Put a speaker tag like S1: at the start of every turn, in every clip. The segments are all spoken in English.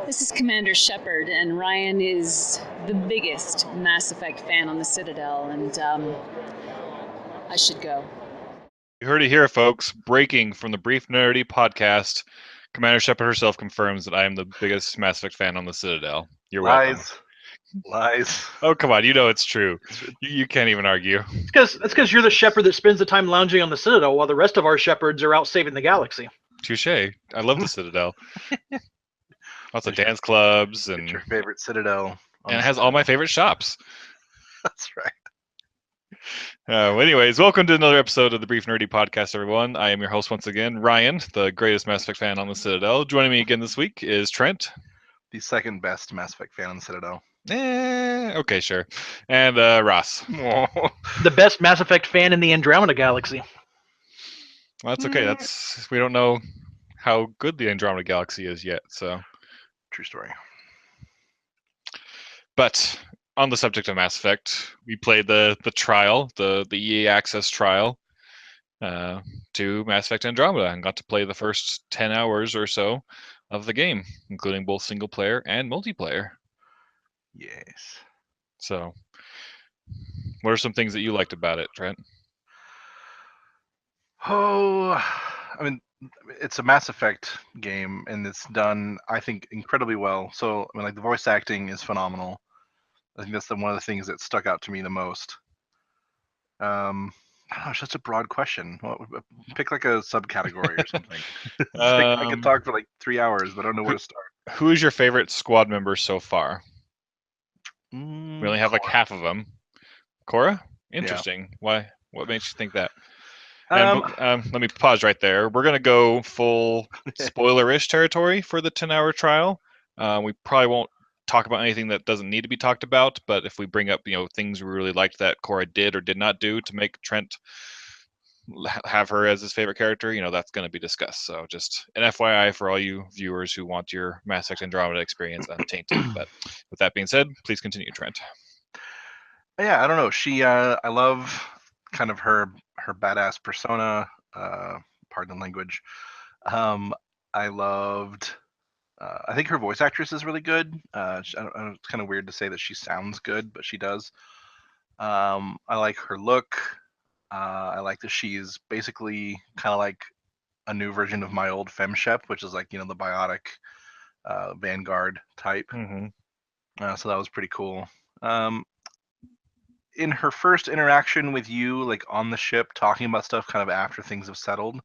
S1: This is Commander Shepard, and Ryan is the biggest Mass Effect fan on the Citadel, and I should go.
S2: You heard it here, folks. Breaking from the Brief Nerdity podcast, Commander Shepard herself confirms that I am the biggest Mass Effect fan on the Citadel. You're welcome.
S3: Lies.
S2: Oh, come on. You know it's true. You can't even argue.
S4: It's because you're the shepherd that spends the time lounging on the Citadel while the rest of our shepherds are out saving the galaxy.
S2: Touche. I love the Citadel. Lots of dance clubs. And
S3: your favorite Citadel.
S2: And it has all my favorite shops.
S3: That's right.
S2: Anyways, welcome to another episode of the Brief Nerdy Podcast, everyone. I am your host once again, Ryan, the greatest Mass Effect fan on the Citadel. Joining me again this week is Trent.
S3: The second best Mass Effect fan on the Citadel.
S2: Okay, sure. And Ross.
S4: The best Mass Effect fan in the Andromeda galaxy.
S2: Well, that's okay. We don't know how good the Andromeda galaxy is yet, so.
S3: True story.
S2: But on the subject of Mass Effect, we played the trial, the EA Access trial to Mass Effect Andromeda and got to play the first 10 hours or so of the game, including both single player and multiplayer.
S3: Yes.
S2: So, what are some things that you liked about it, Trent?
S3: Oh, I mean, it's a Mass Effect game, and it's done, I think, incredibly well. So, I mean, like, the voice acting is phenomenal. I think that's one of the things that stuck out to me the most. I don't know, it's just a broad question. Pick like a subcategory or something. I could talk for like 3 hours, but I don't know where to start.
S2: Who is your favorite squad member so far? We only have like half of them. Cora? Interesting. Yeah. Why? What makes you think that? And, let me pause right there. We're going to go full spoiler-ish territory for the 10-hour trial. We probably won't talk about anything that doesn't need to be talked about, but if we bring up, things we really liked that Cora did or did not do to make Trent have her as his favorite character, that's going to be discussed. So just an FYI for all you viewers who want your Mass Effect Andromeda experience untainted. But with that being said, please continue, Trent.
S3: Yeah, I don't know. I love kind of her badass persona. Pardon the language. I loved. I think her voice actress is really good. It's kind of weird to say that she sounds good, but she does. I like her look. I like that she's basically kind of like a new version of my old FemShep, which is like, the biotic Vanguard type.
S2: Mm-hmm.
S3: So that was pretty cool. In her first interaction with you, like on the ship, talking about stuff kind of after things have settled,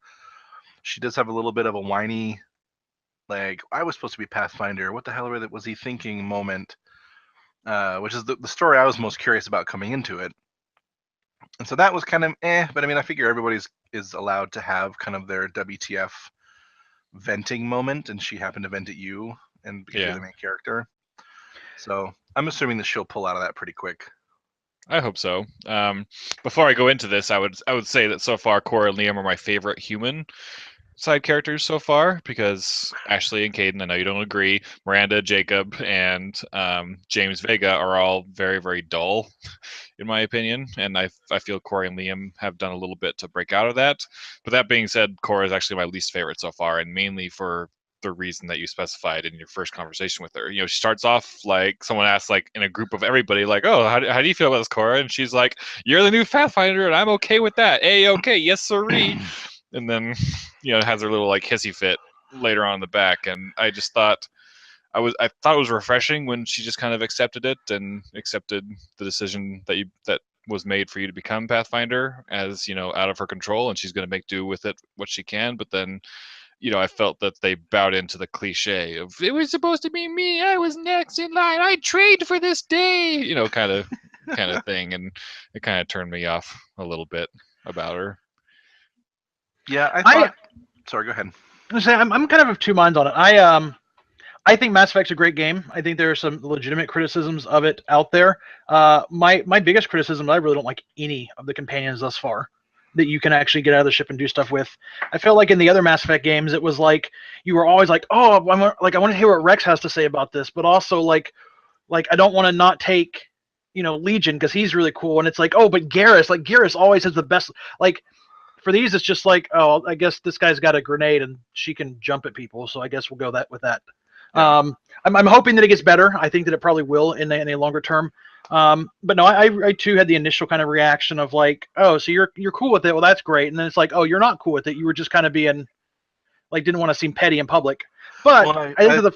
S3: she does have a little bit of a whiny, like, I was supposed to be Pathfinder, what the hell was he thinking moment, which is the story I was most curious about coming into it. And so that was kind of but I mean, I figure everybody is allowed to have kind of their WTF venting moment, and she happened to vent at you, and because you're the main character. So I'm assuming that she'll pull out of that pretty quick.
S2: I hope so. Before I go into this, I would say that so far Cora and Liam are my favorite human side characters so far, because Ashley and Caden, I know you don't agree, Miranda, Jacob, and James Vega are all very, very dull, in my opinion, and I feel Cora and Liam have done a little bit to break out of that. But that being said, Cora is actually my least favorite so far, and mainly for the reason that you specified in your first conversation with her. She starts off like someone asks, like in a group of everybody, like, oh, how do you feel about this, Cora? And she's like, you're the new Pathfinder, and I'm okay with that. Okay, yes sirree. And then, has her little like hissy fit later on in the back, and I just thought I thought it was refreshing when she just kind of accepted it and accepted the decision that was made for you to become Pathfinder as out of her control, and she's going to make do with it what she can. But then, I felt that they bowed into the cliche of it was supposed to be me. I was next in line. I trained for this day, kind of thing, and it kind of turned me off a little bit about her.
S3: Yeah, I thought. Sorry, go ahead.
S4: I'm kind of two minds on it. I think Mass Effect's a great game. I think there are some legitimate criticisms of it out there. My biggest criticism, I really don't like any of the companions thus far that you can actually get out of the ship and do stuff with. I felt like in the other Mass Effect games, it was like you were always like, oh, I want to hear what Rex has to say about this, but also like I don't want to not take Legion because he's really cool, and it's like, oh, but Garrus always has the best like. For these, it's just like, oh, I guess this guy's got a grenade and she can jump at people, so I guess we'll go with that. Yeah. I'm hoping that it gets better. I think that it probably will in a longer term. But no, I too had the initial kind of reaction of like, oh, so you're cool with it. Well, that's great. And then it's like, oh, you're not cool with it. You were just kind of being like, didn't want to seem petty in public. But
S3: Well,
S4: I think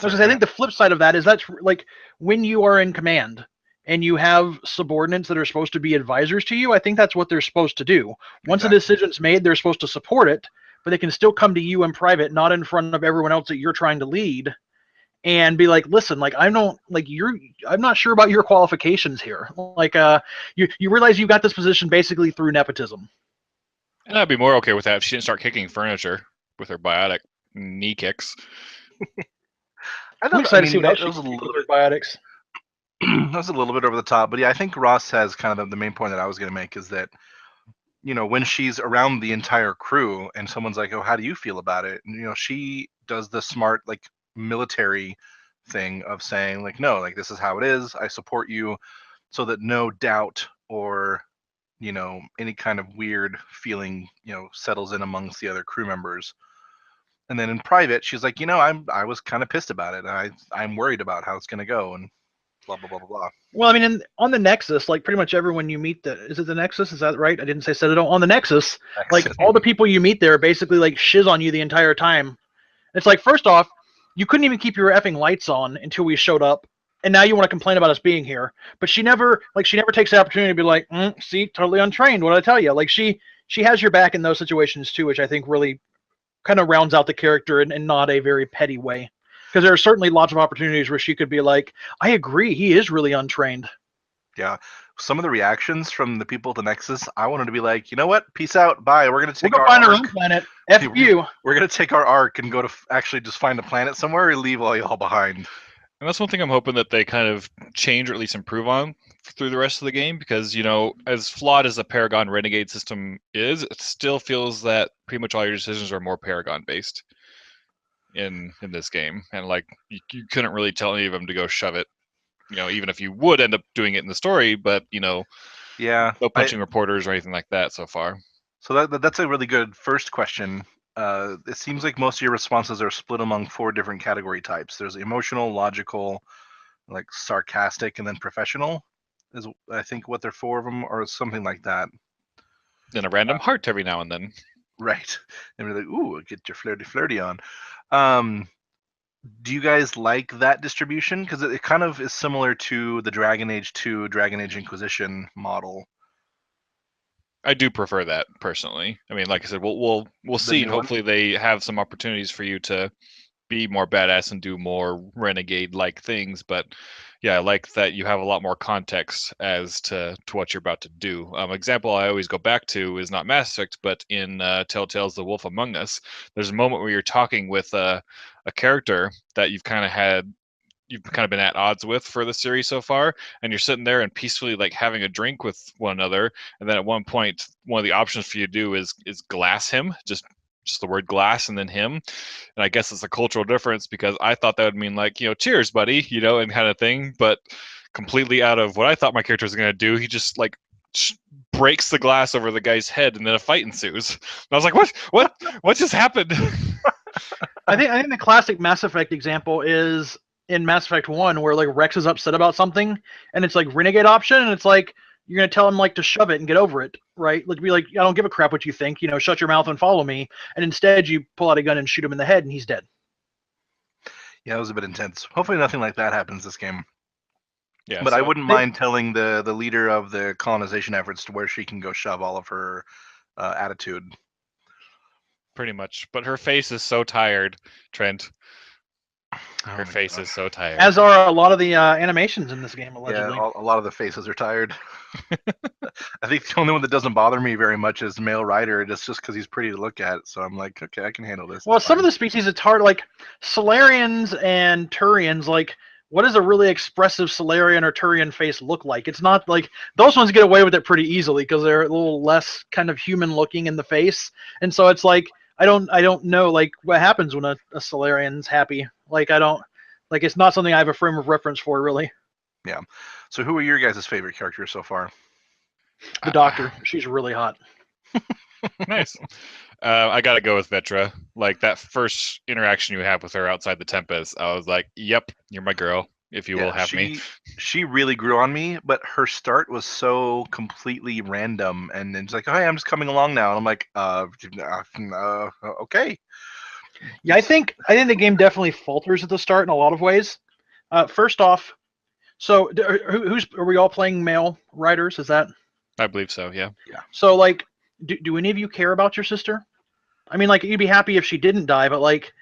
S4: I think the flip side of that is that's like when you are in command and you have subordinates that are supposed to be advisors to you. I think that's what they're supposed to do. Once a decision's made, they're supposed to support it, but they can still come to you in private, not in front of everyone else that you're trying to lead, and be like, listen, like I'm not sure about your qualifications here. Like you realize you got this position basically through nepotism.
S2: And I'd be more okay with that if she didn't start kicking furniture with her biotic knee kicks.
S4: I'm excited to see what else she can do with her biotics.
S3: That was a little bit over the top, but yeah, I think Ross has kind of the main point that I was going to make is that, you know, when she's around the entire crew and someone's like, oh, how do you feel about it? And, you know, she does the smart, like, military thing of saying, like, no, like, this is how it is. I support you, so that no doubt or, you know, any kind of weird feeling, you know, settles in amongst the other crew members. And then in private, she's like, you know, I was kind of pissed about it. I'm worried about how it's going to go, and blah, blah, blah, blah, blah.
S4: Well, I mean, on the Nexus, like pretty much everyone you meet, is it the Nexus? Is that right? I didn't say Citadel. On the Nexus, like all the people you meet there basically like shiz on you the entire time. It's like, first off, you couldn't even keep your effing lights on until we showed up, and now you want to complain about us being here. But she never takes the opportunity to be like, see, totally untrained. What did I tell you? Like she has your back in those situations too, which I think really kind of rounds out the character in not a very petty way. Because there are certainly lots of opportunities where she could be like, I agree, he is really untrained.
S3: Yeah. Some of the reactions from the people at the Nexus, I wanted to be like, you know what? Peace out. Bye. We're going to take
S4: We'll go find our own planet. F you.
S3: We're going to take our arc and go to actually just find a planet somewhere and leave all y'all behind.
S2: And that's one thing I'm hoping that they kind of change or at least improve on through the rest of the game, because, you know, as flawed as the Paragon Renegade system is, it still feels that pretty much all your decisions are more Paragon based in this game, and like you couldn't really tell any of them to go shove it, you know, even if you would end up doing it in the story, but you know,
S3: yeah,
S2: no punching reporters or anything like that so far.
S3: So that's a really good first question. It seems like most of your responses are split among 4 different category types. There's emotional, logical, like sarcastic, and then professional is I think what they're 4 of them, or something like that.
S2: Then a random heart every now and then.
S3: Right. And we're like, ooh, get your flirty on. Do you guys like that distribution? Because it kind of is similar to the Dragon Age 2, Dragon Age Inquisition model.
S2: I do prefer that personally. I mean, like I said, we'll see. Hopefully, they have some opportunities for you to be more badass and do more renegade-like things. But yeah, I like that you have a lot more context as to what you're about to do. Example I always go back to is not Mass Effect, but in Telltale's The Wolf Among Us, there's a moment where you're talking with a character that you've kind of been at odds with for the series so far, and you're sitting there and peacefully like having a drink with one another, and then at one point one of the options for you to do is glass him, just the word glass and then him. And I guess it's a cultural difference, because I thought that would mean like, you know, cheers buddy, you know, and kind of thing, but completely out of what I thought my character was going to do, he just like breaks the glass over the guy's head, and then a fight ensues. And I was like, what just happened?
S4: I think the classic Mass Effect example is in Mass Effect 1, where like Rex is upset about something, and it's like renegade option, and it's like you're gonna tell him like to shove it and get over it, right? Like be like, I don't give a crap what you think, you know, shut your mouth and follow me. And instead you pull out a gun and shoot him in the head, and he's dead.
S3: Yeah, it was a bit intense. Hopefully nothing like that happens this game.
S2: Yeah,
S3: but I wouldn't mind telling the leader of the colonization efforts to where she can go shove all of her attitude.
S2: Pretty much. But her face is so tired, Trent. Her face is so tired.
S4: As are a lot of the animations in this game, allegedly.
S3: Yeah, a lot of the faces are tired. I think the only one that doesn't bother me very much is male Ryder. It's just because he's pretty to look at. So I'm like, okay, I can handle this.
S4: Well, some of the species, it's hard. Like Solarians and Turians, like, what does a really expressive Solarian or Turian face look like? It's not like those ones get away with it pretty easily because they're a little less kind of human looking in the face. And so it's like, I don't know like what happens when a Solarian's happy. Like it's not something I have a frame of reference for really.
S3: Yeah. So who are your guys' favorite characters so far?
S4: The Doctor. She's really hot.
S2: Nice. I gotta go with Vetra. Like that first interaction you have with her outside the Tempest, I was like, "Yep, you're my girl. If you will have me."
S3: She really grew on me, but her start was so completely random, and then she's like, "Oh, hey, I'm just coming along now," and I'm like, okay.
S4: Yeah, I think the game definitely falters at the start in a lot of ways. First off, so are we all playing male writers? Is that?
S2: I believe so. Yeah.
S4: So like, do any of you care about your sister? I mean, like, you'd be happy if she didn't die, but like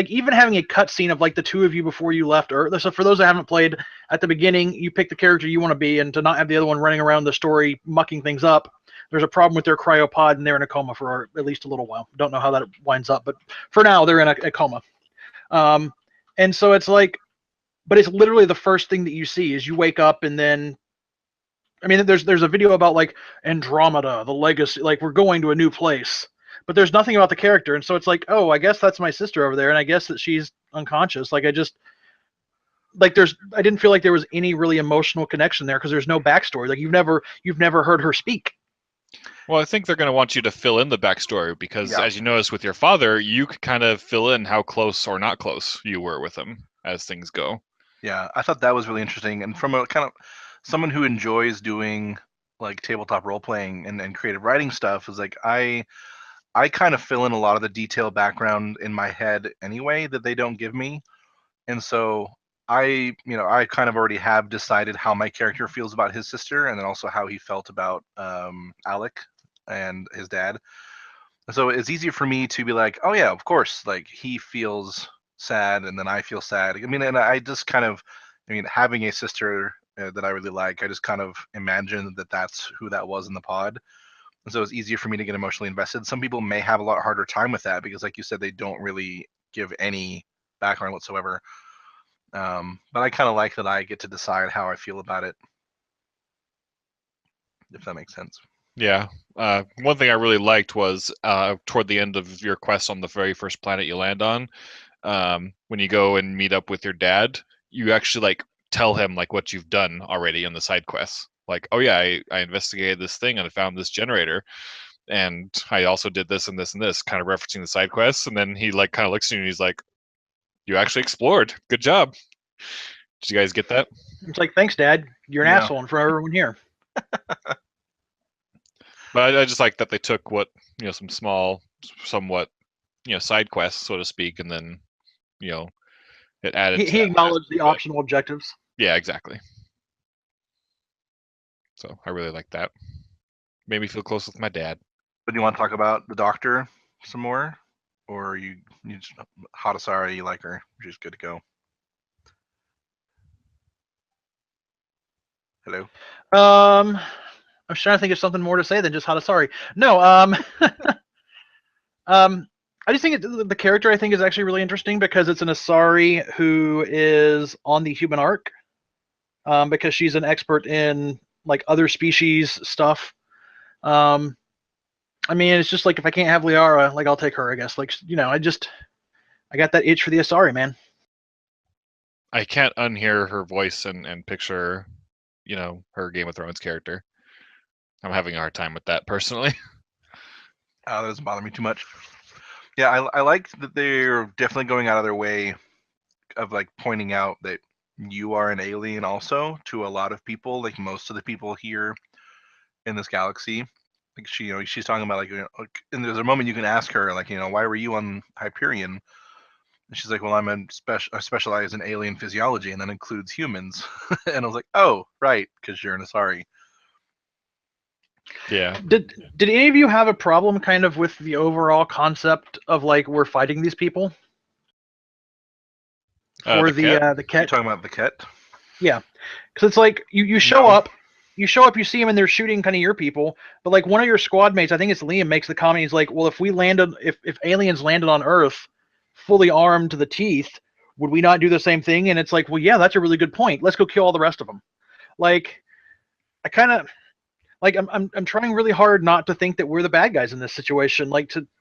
S4: even having a cutscene of like the two of you before you left Earth. So for those that haven't played, at the beginning, you pick the character you want to be, and to not have the other one running around the story mucking things up. There's a problem with their cryopod, and they're in a coma for at least a little while. Don't know how that winds up, but for now, they're in a coma. And so it's like, but it's literally the first thing that you see is you wake up, and then, I mean, there's a video about like Andromeda, the legacy, like we're going to a new place, but there's nothing about the character, and so it's like, oh, I guess that's my sister over there, and I guess that she's unconscious. Like I didn't feel like there was any really emotional connection there because there's no backstory. Like you've never heard her speak.
S2: Well, I think they're going to want you to fill in the backstory because, as you noticed with your father, you could kind of fill in how close or not close you were with him as things go.
S3: Yeah, I thought that was really interesting, and from a kind of someone who enjoys doing like tabletop role playing and creative writing stuff, is like I kind of fill in a lot of the detailed background in my head anyway that they don't give me, and so I kind of already have decided how my character feels about his sister, and then also how he felt about Alec and his dad. So it's easier for me to be like, oh yeah, of course, like he feels sad, and then I feel sad. I mean, and I just kind of, having a sister that I really like, I just kind of imagine that that's who that was in the pod. And so it's easier for me to get emotionally invested. Some people may have a lot harder time with that because, like you said, they don't really give any background whatsoever. But I kind of like that I get to decide how I feel about it, if that makes sense.
S2: Yeah. One thing I really liked was toward the end of your quest on the very first planet you land on, when you go and meet up with your dad, you actually like tell him like what you've done already in the side quests. Like, oh yeah, I investigated this thing and I found this generator, and I also did this and this and this, kind of referencing the side quests. And then he like kind of looks at you and he's like, "You actually explored. Good job." Did you guys get that?
S4: It's like, thanks, Dad. You're an asshole in front of everyone here.
S2: But I just like that they took what, some small, somewhat, side quests, so to speak, and then, it added.
S4: He acknowledged the optional objectives.
S2: Yeah, exactly. So I really like that. Made me feel close with my dad.
S3: But do you want to talk about the doctor some more, or you just Hadasari, you like her? She's good to go. Hello.
S4: I was trying to think of something more to say than just Hadasari. No, I just think the character I think is actually really interesting because it's an Asari who is on the human arc, because she's an expert in like other species stuff. I mean, it's just like if I can't have Liara, like I'll take her, I guess. Like, I got that itch for the Asari, man.
S2: I can't unhear her voice and picture, her Game of Thrones character. I'm having a hard time with that personally.
S3: That doesn't bother me too much. Yeah, I like that they're definitely going out of their way of like pointing out that you are an alien also to a lot of people, like most of the people here in this galaxy. Like she's talking about and there's a moment you can ask her like, why were you on Hyperion? And she's like, well, I specialize in alien physiology, and that includes humans. And I was like, oh, right, because you're an Asari.
S2: Yeah.
S4: Did any of you have a problem kind of with the overall concept of like we're fighting these people? For the Ket?
S3: You're talking about the Ket?
S4: Yeah, because it's like you show up, you see them and they're shooting kind of your people, but like one of your squad mates, I think it's Liam, makes the comment. He's like, well, if aliens landed on Earth, fully armed to the teeth, would we not do the same thing? And it's like, well, yeah, that's a really good point. Let's go kill all the rest of them. Like, I kind of. Like I'm trying really hard not to think that we're the bad guys in this situation,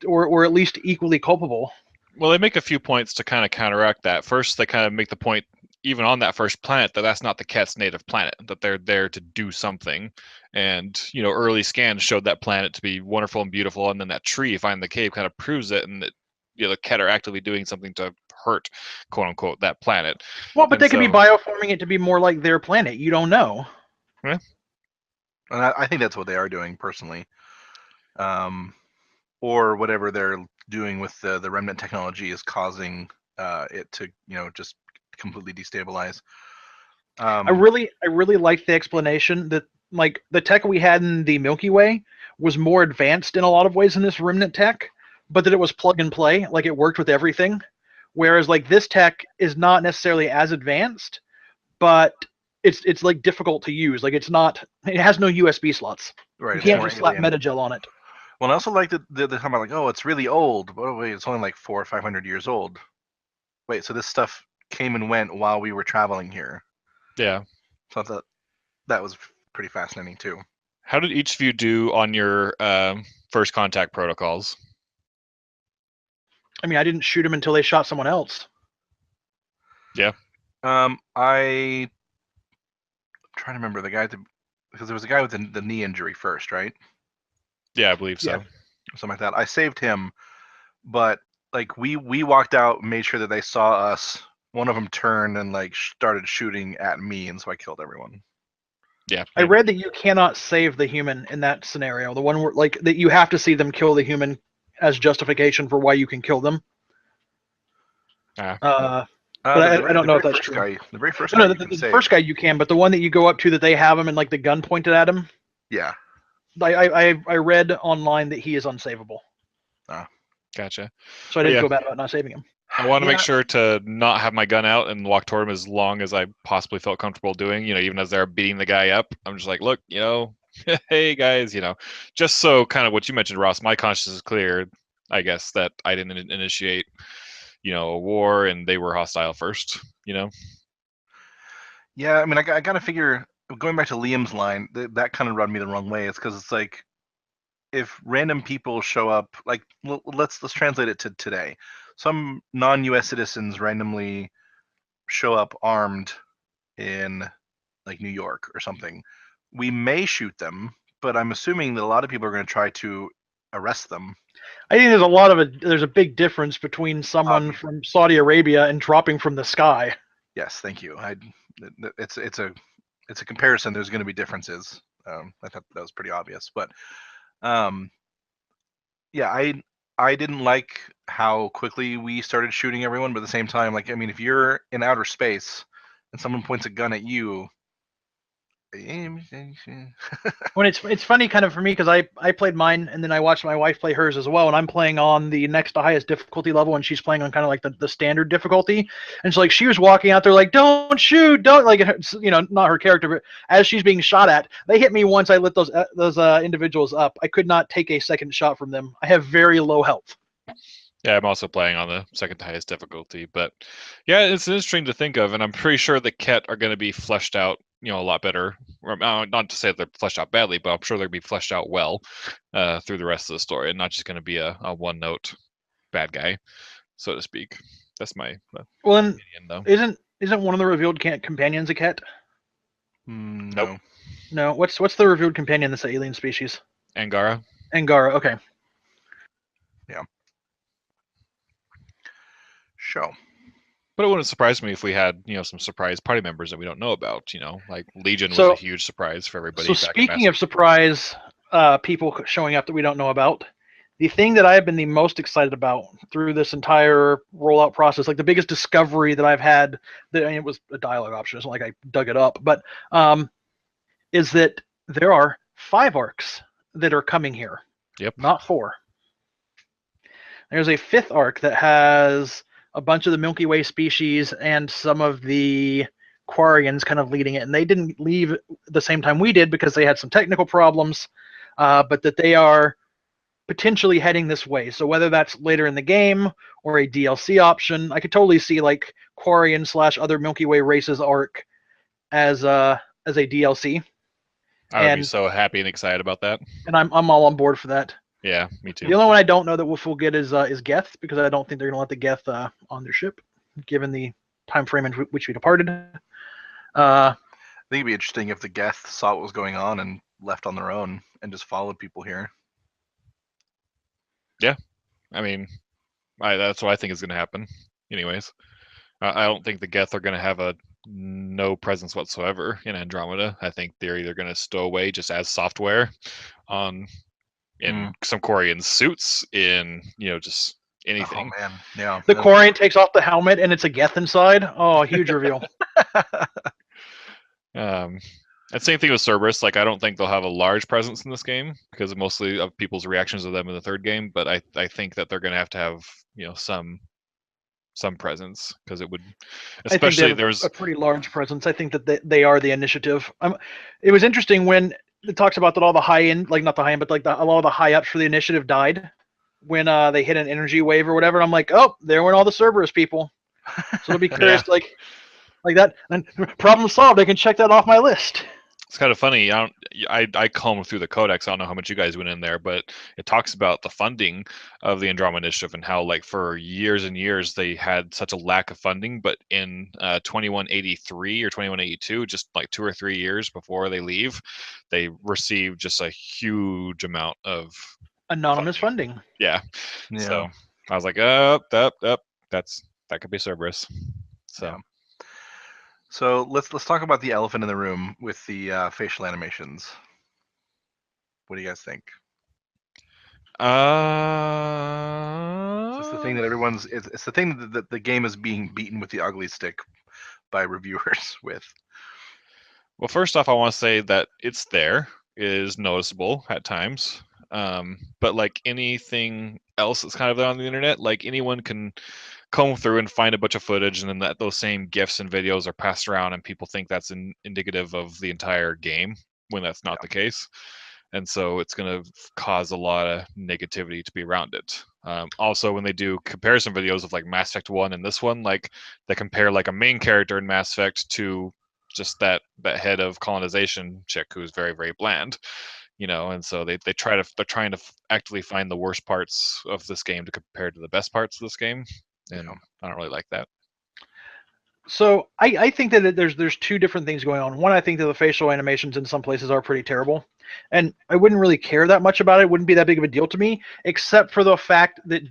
S4: or at least equally culpable.
S2: Well, they make a few points to kind of counteract that. First, they kind of make the point even on that first planet, that's not the Ket's native planet, that they're there to do something. And, early scans showed that planet to be wonderful and beautiful, and then that tree finding the cave kind of proves it, and that, the Ket are actively doing something to hurt, quote unquote, that planet.
S4: Well, but
S2: And
S4: they could be bioforming it to be more like their planet. You don't know.
S2: Yeah.
S3: And I think that's what they are doing personally. Or whatever they're doing with the remnant technology is causing it to, just completely destabilize.
S4: I really like the explanation that, like, the tech we had in the Milky Way was more advanced in a lot of ways than this remnant tech, but that it was plug and play, like it worked with everything. Whereas like this tech is not necessarily as advanced, but it's like difficult to use. Like it has no USB slots.
S3: Right.
S4: You can't just slap Metagel on it.
S3: Well, I also like that they're talking about like, oh, it's really old. But wait, it's only like 400 or 500 years old. Wait, so this stuff came and went while we were traveling here.
S2: Yeah.
S3: So I thought that was pretty fascinating too.
S2: How did each of you do on your first contact protocols?
S4: I mean, I didn't shoot him until they shot someone else.
S2: Yeah.
S3: I'm trying to remember the guy because there was a guy with the knee injury first, right?
S2: Yeah, I believe so.
S4: Yeah.
S3: Something like that. I saved him, but like we walked out, made sure that they saw us. One of them turned and like started shooting at me, and so I killed everyone.
S2: Yeah.
S4: I read that you cannot save the human in that scenario. The one where like that you have to see them kill the human as justification for why you can kill them. But I don't know if that's true.
S3: The very first
S4: No,
S3: guy.
S4: the first guy you can, but the one that you go up to that they have him and like the gun pointed at him.
S3: Yeah.
S4: I read online that he is unsavable.
S2: Gotcha.
S4: So I didn't feel bad about not saving him.
S2: I want to make sure to not have my gun out and walk toward him as long as I possibly felt comfortable doing, even as they're beating the guy up. I'm just like, look, hey guys, just so kind of what you mentioned, Ross, my conscience is clear, I guess, that I didn't initiate, a war and they were hostile first,
S3: Yeah, I mean, I got to figure, going back to Liam's line, that kind of rubbed me the wrong way. It's because it's like, if random people show up, like let's translate it to today. Some non-U.S. citizens randomly show up armed in like New York or something. We may shoot them, but I'm assuming that a lot of people are going to try to arrest them.
S4: I think there's a big difference between someone from Saudi Arabia and dropping from the sky.
S3: Yes, thank you. It's a comparison. There's going to be differences. I thought that was pretty obvious, but yeah, I didn't like how quickly we started shooting everyone, but at the same time, like, I mean, if you're in outer space and someone points a gun at you,
S4: When it's funny kind of for me because I played mine and then I watched my wife play hers as well, and I'm playing on the next to highest difficulty level and she's playing on kind of like the standard difficulty, and so like she was walking out there like, don't shoot, don't, like, not her character, but as she's being shot at, they hit me once I lit those individuals up. I could not take a second shot from them. I have very low health.
S2: Yeah, I'm also playing on the second highest difficulty, but yeah, it's interesting to think of, and I'm pretty sure the Ket are going to be fleshed out, a lot better. Not to say that they're fleshed out badly, but I'm sure they're going to be fleshed out well through the rest of the story, and not just going to be a one-note bad guy, so to speak. That's my opinion, though.
S4: Isn't one of the revealed companions a Ket?
S3: No.
S4: No. What's the revealed companion that's an alien species?
S2: Angara.
S4: Okay.
S3: Yeah. Show.
S2: But it wouldn't surprise me if we had, some surprise party members that we don't know about. Like Legion was a huge surprise for everybody.
S4: So speaking of surprise people showing up that we don't know about, the thing that I've been the most excited about through this entire rollout process, like the biggest discovery that I've had, it was a dialogue option. It's not like I dug it up, but is that there are 5 arcs that are coming here.
S2: Yep.
S4: Not 4. There's a 5th arc that has a bunch of the Milky Way species and some of the Quarians kind of leading it, and they didn't leave the same time we did because they had some technical problems, but that they are potentially heading this way. So whether that's later in the game or a DLC option, I could totally see like Quarian / other Milky Way races arc as a DLC.
S2: I would be so happy and excited about that.
S4: And I'm all on board for that.
S2: Yeah, me too.
S4: The only one I don't know that we'll get is Geth, because I don't think they're going to let the Geth on their ship, given the time frame in which we departed.
S3: I think it'd be interesting if the Geth saw what was going on and left on their own and just followed people here.
S2: I mean, that's what I think is going to happen. Anyways, I don't think the Geth are going to have no presence whatsoever in Andromeda. I think they're either going to stow away just as software in some Quarian suits, in just anything.
S3: Oh man, yeah.
S4: The Quarian takes off the helmet and it's a Geth inside. Oh, huge reveal.
S2: And same thing with Cerberus. Like, I don't think they'll have a large presence in this game because mostly of people's reactions to them in the third game. But I think that they're going to have some presence, because it would, especially
S4: I think they have a pretty large presence. I think that they are the initiative. It was interesting when it talks about that all the high end, like not the high end, but like a lot of the high ups for the initiative died when they hit an energy wave or whatever. And I'm like, oh, there went all the Cerberus people. So it'll be curious, like that. And problem solved. I can check that off my list.
S2: It's kind of funny. I combed through the codex. I don't know how much you guys went in there, but it talks about the funding of the Andromeda Initiative and how, like, for years and years they had such a lack of funding. But in 2183 or 2182, just like 2 or 3 years before they leave, they received just a huge amount of
S4: anonymous funding.
S2: Yeah. So I was like, that could be Cerberus. So.
S3: Yeah. So let's talk about the elephant in the room with the facial animations. What do you guys think? It's the thing that it's the thing that the game is being beaten with the ugly stick by reviewers with.
S2: Well, first off, I want to say that it's there. It is noticeable at times. But like anything else that's kind of there on the internet, like, anyone can comb through and find a bunch of footage, and then those same GIFs and videos are passed around, and people think that's indicative of the entire game, when that's not the case. And so it's going to cause a lot of negativity to be around it. Also, when they do comparison videos of like Mass Effect 1 and this one, like, they compare like a main character in Mass Effect to just that head of colonization chick who's very, very bland. And so they're trying to actively find the worst parts of this game to compare to the best parts of this game. And I don't really like that.
S4: So I think that there's two different things going on. One, I think that the facial animations in some places are pretty terrible, and I wouldn't really care that much about it. It wouldn't be that big of a deal to me, except for the fact that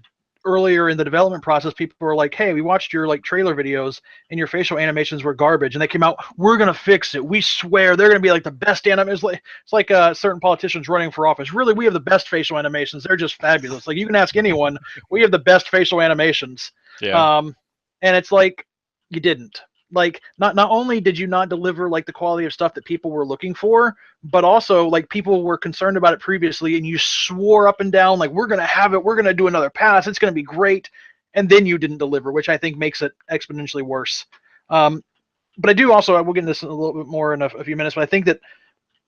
S4: earlier in the development process, people were like, hey, we watched your like trailer videos and your facial animations were garbage, and they came out, we're gonna fix it, we swear they're gonna be like the best animations. It's like certain politicians running for office. Really, we have the best facial animations. They're just fabulous. Like, you can ask anyone, we have the best facial animations. And it's like, you didn't. Like, not only did you not deliver like the quality of stuff that people were looking for, but also like people were concerned about it previously, and you swore up and down like, we're gonna have it, we're gonna do another pass, it's gonna be great, and then you didn't deliver, which I think makes it exponentially worse. But I do also, we'll get into this a little bit more in a few minutes, but I think that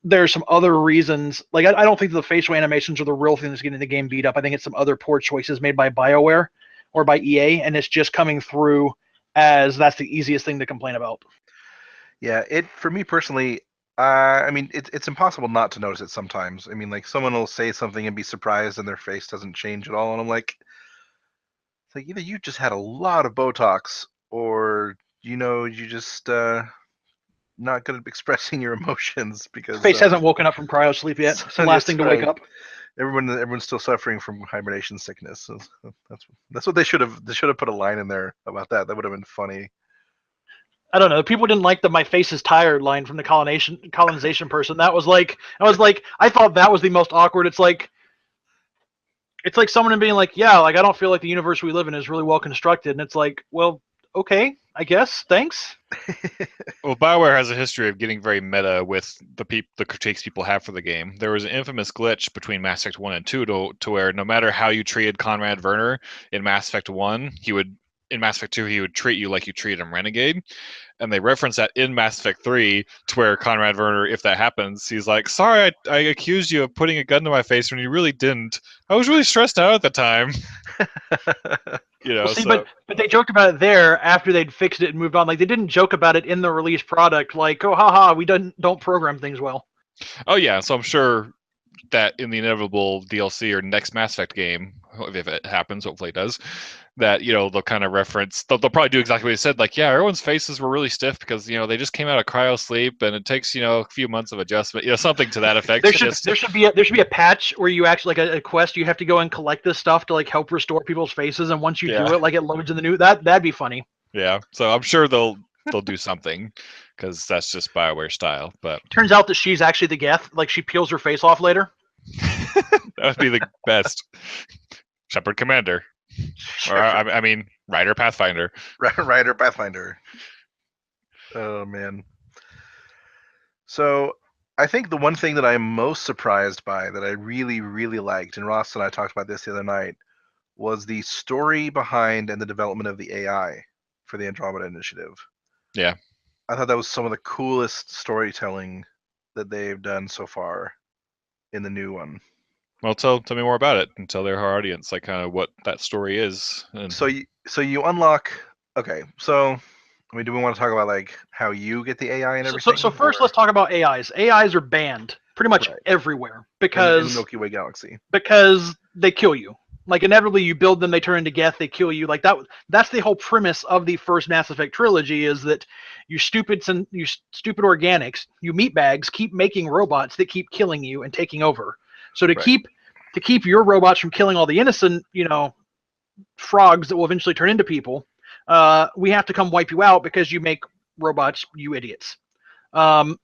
S4: there's some other reasons. Like, I don't think that the facial animations are the real thing that's getting the game beat up. I think it's some other poor choices made by BioWare or by EA, and it's just coming through as that's the easiest thing to complain about.
S3: Yeah, for me personally, I mean, it's impossible not to notice it sometimes. I mean, like, someone will say something and be surprised and their face doesn't change at all, and I'm like, it's like, either you just had a lot of Botox, or you just not good at expressing your emotions, because
S4: face hasn't woken up from cryo sleep yet. It's the last thing to wake up.
S3: Everyone's still suffering from hibernation sickness. So that's what they should have put a line in there about that. That would have been funny.
S4: I don't know. People didn't like the "my face is tired" line from the colonization person. That was like, I thought that was the most awkward. It's like someone being like, yeah, like, I don't feel like the universe we live in is really well constructed, and it's like, well, okay, I guess, thanks.
S2: Well, BioWare has a history of getting very meta with the critiques people have for the game. There was an infamous glitch between Mass Effect 1 and 2 to where no matter how you treated Conrad Werner in Mass Effect 1, in Mass Effect 2, he would treat you like you treated him Renegade. And they reference that in Mass Effect 3, to where Conrad Werner, if that happens, he's like, sorry, I accused you of putting a gun to my face when you really didn't. I was really stressed out at the time.
S4: Well, see, but they joked about it there after they'd fixed it and moved on. Like, they didn't joke about it in the release product, like, oh, haha, we don't program things well.
S2: Oh, yeah, so I'm sure that in the inevitable DLC or next Mass Effect game, if it happens, hopefully it does, that they'll kind of reference. They'll probably do exactly what you said. Like, yeah, everyone's faces were really stiff because they just came out of cryo sleep and it takes a few months of adjustment. Something to that effect.
S4: There should be a patch where you actually like a quest. You have to go and collect this stuff to like help restore people's faces, and once you do it, like it loads in the new. That'd be funny.
S2: Yeah, so I'm sure they'll do something because that's just BioWare style. But
S4: turns out that she's actually the Geth. Like she peels her face off later.
S2: That would be the best. Shepard Commander. Or I mean, Ryder Pathfinder.
S3: Ryder Pathfinder. Oh man. So I think the one thing that I'm most surprised by that I really, really liked, and Ross and I talked about this the other night, was the story behind and the development of the AI for the Andromeda Initiative.
S2: Yeah.
S3: I thought that was some of the coolest storytelling that they've done so far in the new one.
S2: Well, tell me more about it and tell our audience like kind of what that story is. And...
S3: So you unlock. Okay, so I mean, do we want to talk about like how you get the AI and everything?
S4: So first, let's talk about AIs. AIs are banned pretty much everywhere because
S3: in the Milky Way galaxy,
S4: because they kill you. Like inevitably, you build them, they turn into Geth, they kill you. Like that. That's the whole premise of the first Mass Effect trilogy: is that you stupid organics, you meatbags, keep making robots that keep killing you and taking over. So to keep your robots from killing all the innocent, frogs that will eventually turn into people, we have to come wipe you out because you make robots, you idiots. And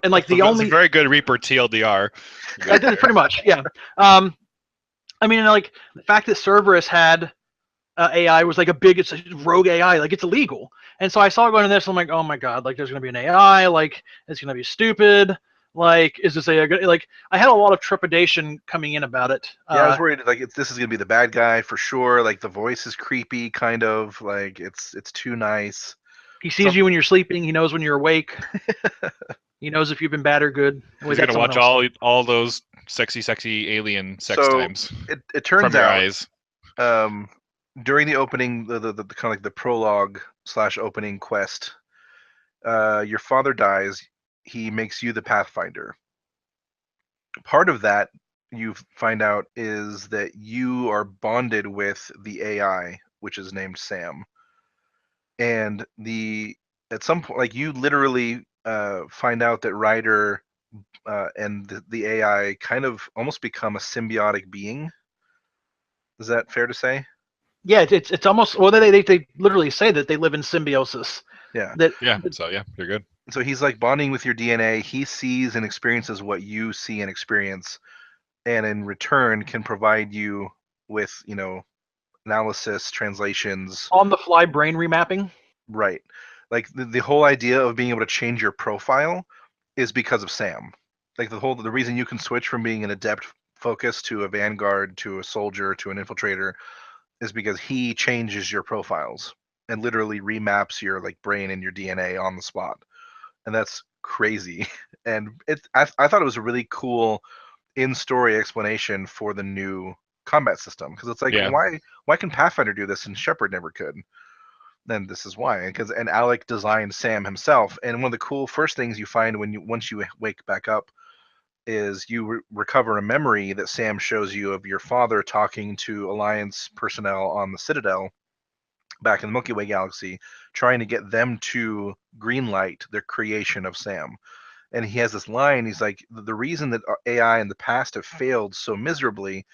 S4: like
S2: that's a very good Reaper TLDR.
S4: Pretty much, yeah. I mean, like the fact that Cerberus had AI was like it's a rogue AI, like it's illegal. And so I saw going in this, I'm like, oh my god, like there's gonna be an AI, like it's gonna be stupid. Like, is this AI good? Like, I had a lot of trepidation coming in about it.
S3: Yeah, I was worried like this is gonna be the bad guy for sure. Like the voice is creepy, kind of like it's too nice.
S4: He sees you when you're sleeping. He knows when you're awake. He knows if you've been bad or good.
S2: He's gonna watch all those sexy alien sex times.
S3: It turns
S2: from your
S3: out,
S2: eyes.
S3: During the opening, the kind of like the prologue / opening quest, your father dies. He makes you the Pathfinder. Part of that you find out is that you are bonded with the AI, which is named Sam, and at some point, like you literally find out that Ryder and the AI kind of almost become a symbiotic being. Is that fair to say?
S4: Yeah, it's almost, well, they literally say that they live in symbiosis.
S3: Yeah.
S2: So yeah, you're good.
S3: So he's like bonding with your DNA. He sees and experiences what you see and experience, and in return can provide you with, analysis, translations,
S4: on the fly brain remapping.
S3: Right. Like the whole idea of being able to change your profile is because of Sam. Like the reason you can switch from being an adept focus to a vanguard to a soldier to an infiltrator is because he changes your profiles and literally remaps your like brain and your DNA on the spot. And that's crazy. And I thought it was a really cool in-story explanation for the new combat system, because it's like, why can Pathfinder do this and Shepard never could? Then this is why, and Alec designed Sam himself. And one of the cool first things you find once you wake back up is you recover a memory that Sam shows you of your father talking to Alliance personnel on the Citadel back in the Milky Way galaxy, trying to get them to greenlight their creation of Sam. And he has this line, he's like, the reason that AI in the past have failed so miserably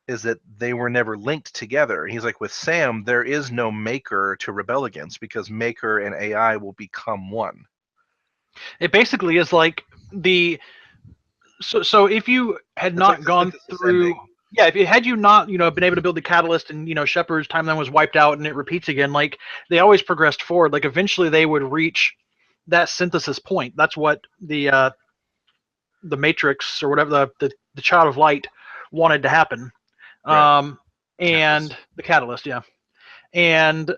S3: is that they were never linked together. He's like, with Sam, there is no maker to rebel against because maker and AI will become one.
S4: It basically is like so if you had not gone through, had you not, been able to build the catalyst and, Shepard's timeline was wiped out and it repeats again, like they always progressed forward. Like eventually they would reach that synthesis point. That's what the Matrix or whatever, the Child of Light wanted to happen.
S3: Right.
S4: And the catalyst, and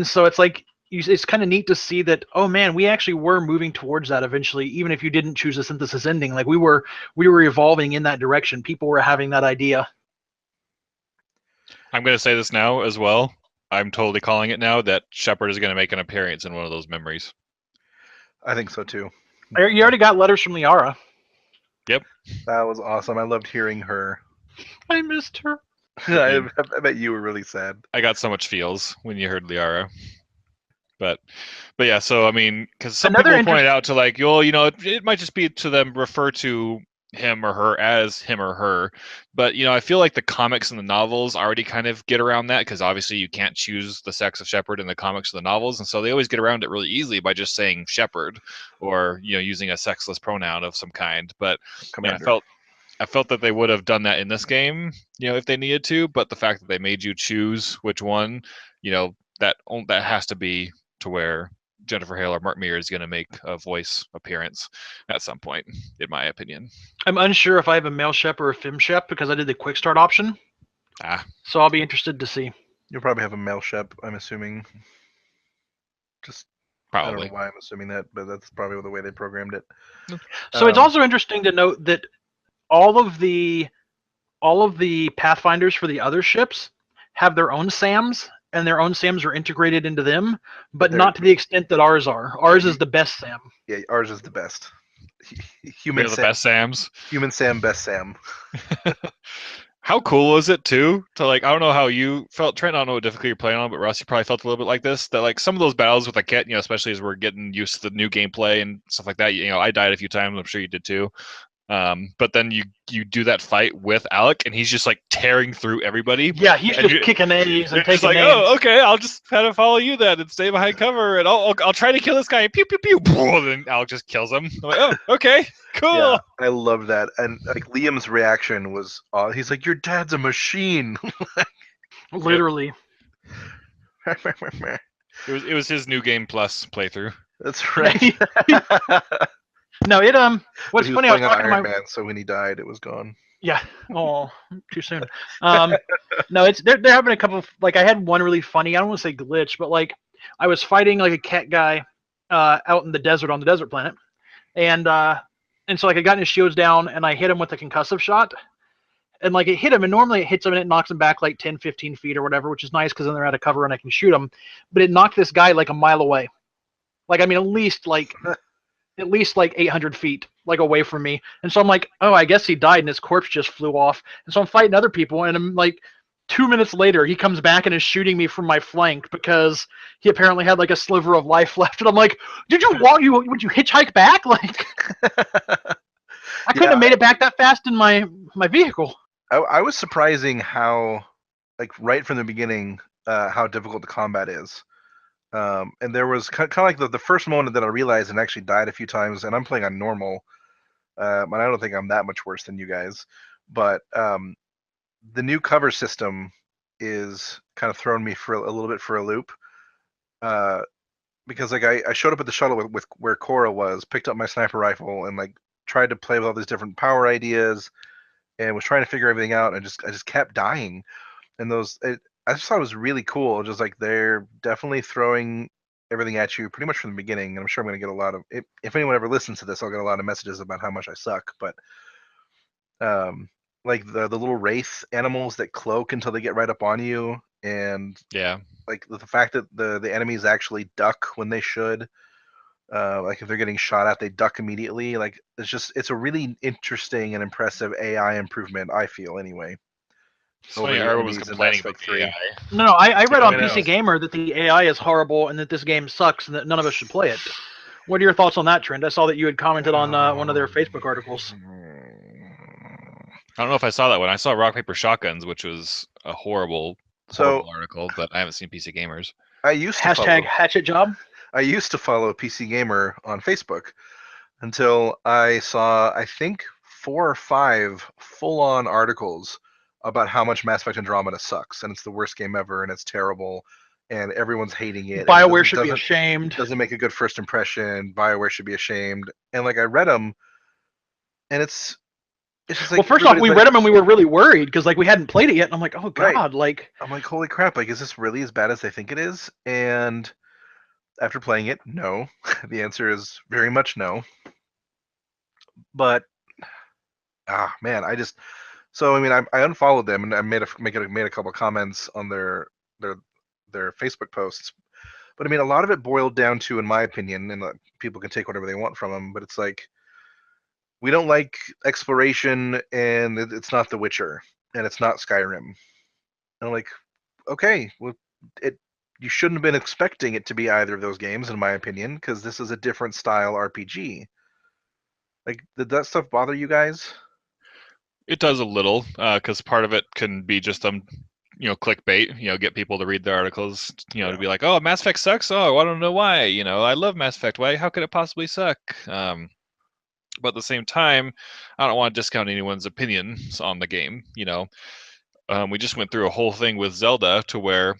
S4: so it's like it's kind of neat to see that, oh man, we actually were moving towards that eventually, even if you didn't choose a synthesis ending. Like we were evolving in that direction. People were having that idea.
S2: I'm going to say this now as well. I'm totally calling it now that Shepard is going to make an appearance in one of those memories.
S3: I think so too.
S4: You already got letters from Liara.
S2: Yep.
S3: That was awesome. I loved hearing her.
S4: I missed her.
S3: I bet you were really sad.
S2: I got so much feels when you heard Liara. But yeah, so I mean, because some
S4: Another
S2: people pointed out to like, well, it might just be to them refer to him or her as him or her, but I feel like the comics and the novels already kind of get around that, because obviously you can't choose the sex of Shepard in the comics or the novels, and so they always get around it really easily by just saying Shepard, or using a sexless pronoun of some kind. But I felt that they would have done that in this game, if they needed to. But the fact that they made you choose which one, that has to be to where Jennifer Hale or Mark Meir is going to make a voice appearance at some point, in my opinion.
S4: I'm unsure if I have a male Shep or a fem Shep because I did the quick start option. So I'll be interested to see.
S3: You'll probably have a male Shep, I'm assuming. Just
S2: probably.
S3: I don't know why I'm assuming that, but that's probably the way they programmed it.
S4: So it's also interesting to note that all of the Pathfinders for the other ships have their own SAMs, and their own SAMs are integrated into them, but not to the extent that ours are. Ours is the best SAM.
S3: Yeah, ours is the best.
S2: Human Sam, the best SAMs.
S3: Human Sam, best Sam.
S2: How cool was it too to I don't know how you felt, Trent, I don't know what difficulty you're playing on, but Russ, you probably felt a little bit like this, that some of those battles with the Kett, especially as we're getting used to the new gameplay and stuff like that, I died a few times, I'm sure you did too. But then you do that fight with Alec, and he's just tearing through everybody.
S4: Yeah, he's just kicking A's and taking names.
S2: Oh, okay, I'll just kind of follow you then and stay behind cover, and I'll try to kill this guy. And pew pew pew, and then Alec just kills him. I'm like, oh, okay, cool.
S3: Yeah, I love that. And Liam's reaction was, he's like, "Your dad's a machine."
S4: Literally.
S2: It was his New Game Plus playthrough.
S3: That's right.
S4: No, what's funny, I was talking
S3: to Iron Man, so when he died, it was gone.
S4: Yeah. Oh, too soon. No, they're having a couple of, I had one really funny, I don't want to say glitch, but I was fighting a cat guy out in the desert on the desert planet, and so I got his shields down, and I hit him with a concussive shot, and it hit him, and normally it hits him and it knocks him back 10, 15 feet or whatever, which is nice because then they're out of cover and I can shoot him, but it knocked this guy a mile away. I mean, at least 800 feet away from me. And so I'm like, oh, I guess he died and his corpse just flew off. And so I'm fighting other people, and I'm 2 minutes later he comes back and is shooting me from my flank because he apparently had a sliver of life left. And I'm like, did you walk? Would you hitchhike back? I couldn't have made it back that fast in my vehicle.
S3: I was surprising how right from the beginning how difficult the combat is. And there was kind of the first moment that I realized and actually died a few times, and I'm playing on normal, and I don't think I'm that much worse than you guys, but the new cover system is kind of throwing me for a little bit for a loop, because I showed up at the shuttle with where Cora was, picked up my sniper rifle, and tried to play with all these different power ideas, and was trying to figure everything out, and I just kept dying, and I just thought it was really cool. Just they're definitely throwing everything at you pretty much from the beginning. And I'm sure I'm going to get a lot of, if anyone ever listens to this, I'll get a lot of messages about how much I suck. But the little wraith animals that cloak until they get right up on you, and
S2: yeah,
S3: the fact that the enemies actually duck when they should. If they're getting shot at, they duck immediately. It's a really interesting and impressive AI improvement, I feel anyway.
S2: So everyone was complaining about the AI.
S4: No, I read on PC Gamer that the AI is horrible and that this game sucks and that none of us should play it. What are your thoughts on that, Trent? I saw that you had commented on one of their Facebook articles.
S2: I don't know if I saw that one. I saw Rock Paper Shotguns, which was a horrible article, but I haven't seen PC Gamers.
S3: I used to
S4: # Hatchet Job.
S3: I used to follow PC Gamer on Facebook until I saw, I think, 4 or 5 full-on articles about how much Mass Effect Andromeda sucks, and it's the worst game ever, and it's terrible, and everyone's hating it.
S4: BioWare should be ashamed.
S3: Doesn't make a good first impression. BioWare should be ashamed. And I read them, and it's just
S4: well, first off, we read them and we were really worried because we hadn't played it yet, and I'm like, oh god,
S3: right. I'm like, holy crap, is this really as bad as they think it is? And after playing it, no. The answer is very much no. But man, so I mean, I unfollowed them and I made a couple of comments on their Facebook posts, but I mean, a lot of it boiled down to, in my opinion, and people can take whatever they want from them, but it's we don't like exploration, and it's not The Witcher, and it's not Skyrim. And I'm like, okay, well, you shouldn't have been expecting it to be either of those games, in my opinion, because this is a different style RPG. Like, did that stuff bother you guys?
S2: It does a little, because part of it can be just clickbait. Get people to read the articles. To be like, oh, Mass Effect sucks. Oh, I don't know why. I love Mass Effect. Why? How could it possibly suck? But at the same time, I don't want to discount anyone's opinions on the game. We just went through a whole thing with Zelda to where,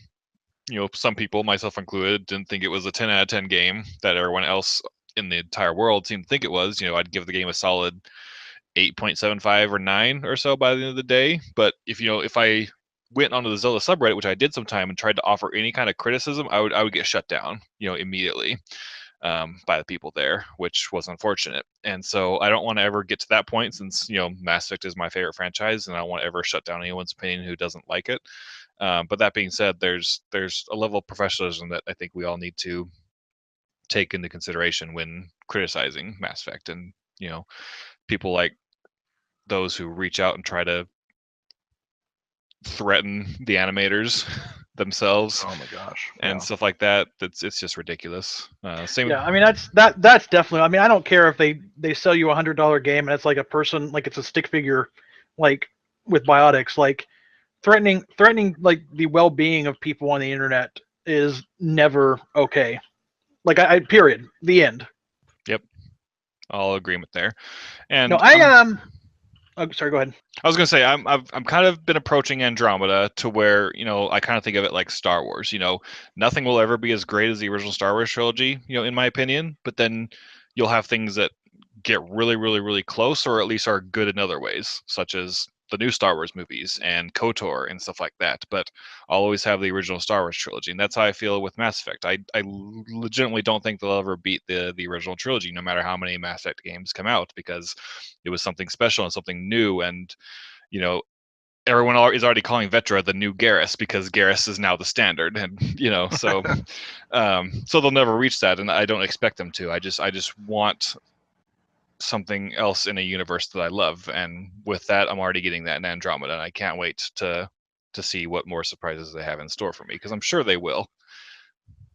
S2: some people, myself included, didn't think it was a 10 out of 10 game that everyone else in the entire world seemed to think it was. I'd give the game a solid 8.75 or 9 or so by the end of the day. But if I went onto the Zelda subreddit, which I did sometime, and tried to offer any kind of criticism, I would get shut down, immediately. By the people there, which was unfortunate. And so I don't want to ever get to that point, since Mass Effect is my favorite franchise, and I don't want to ever shut down anyone's opinion who doesn't like it. But that being said, there's a level of professionalism that I think we all need to take into consideration when criticizing Mass Effect. And people like those who reach out and try to threaten the animators themselves.
S3: Oh my gosh.
S2: And stuff like that. It's just ridiculous. Same.
S4: Yeah, I mean that's definitely. I mean, I don't care if they sell you $100 game and it's like a person, like it's a stick figure, like with biotics. Like threatening like the well-being of people on the internet is never okay. Like I period. The end.
S2: Yep. All agreement there. And
S4: no, oh, sorry, go ahead.
S2: I was gonna say I'm kind of been approaching Andromeda to where I kind of think of it like Star Wars. Nothing will ever be as great as the original Star Wars trilogy, in my opinion. But then you'll have things that get really, really, really close, or at least are good in other ways, such as the new Star Wars movies and KOTOR and stuff like that. But I'll always have the original Star Wars trilogy, and that's how I feel with Mass Effect. I legitimately don't think they'll ever beat the original trilogy, no matter how many Mass Effect games come out, because it was something special and something new. And everyone is already calling Vetra the new Garrus, because Garrus is now the standard, and so so they'll never reach that, and I don't expect them to. I just want something else in a universe that I love, and with that, I'm already getting that in Andromeda, and I can't wait to see what more surprises they have in store for me, because I'm sure they will,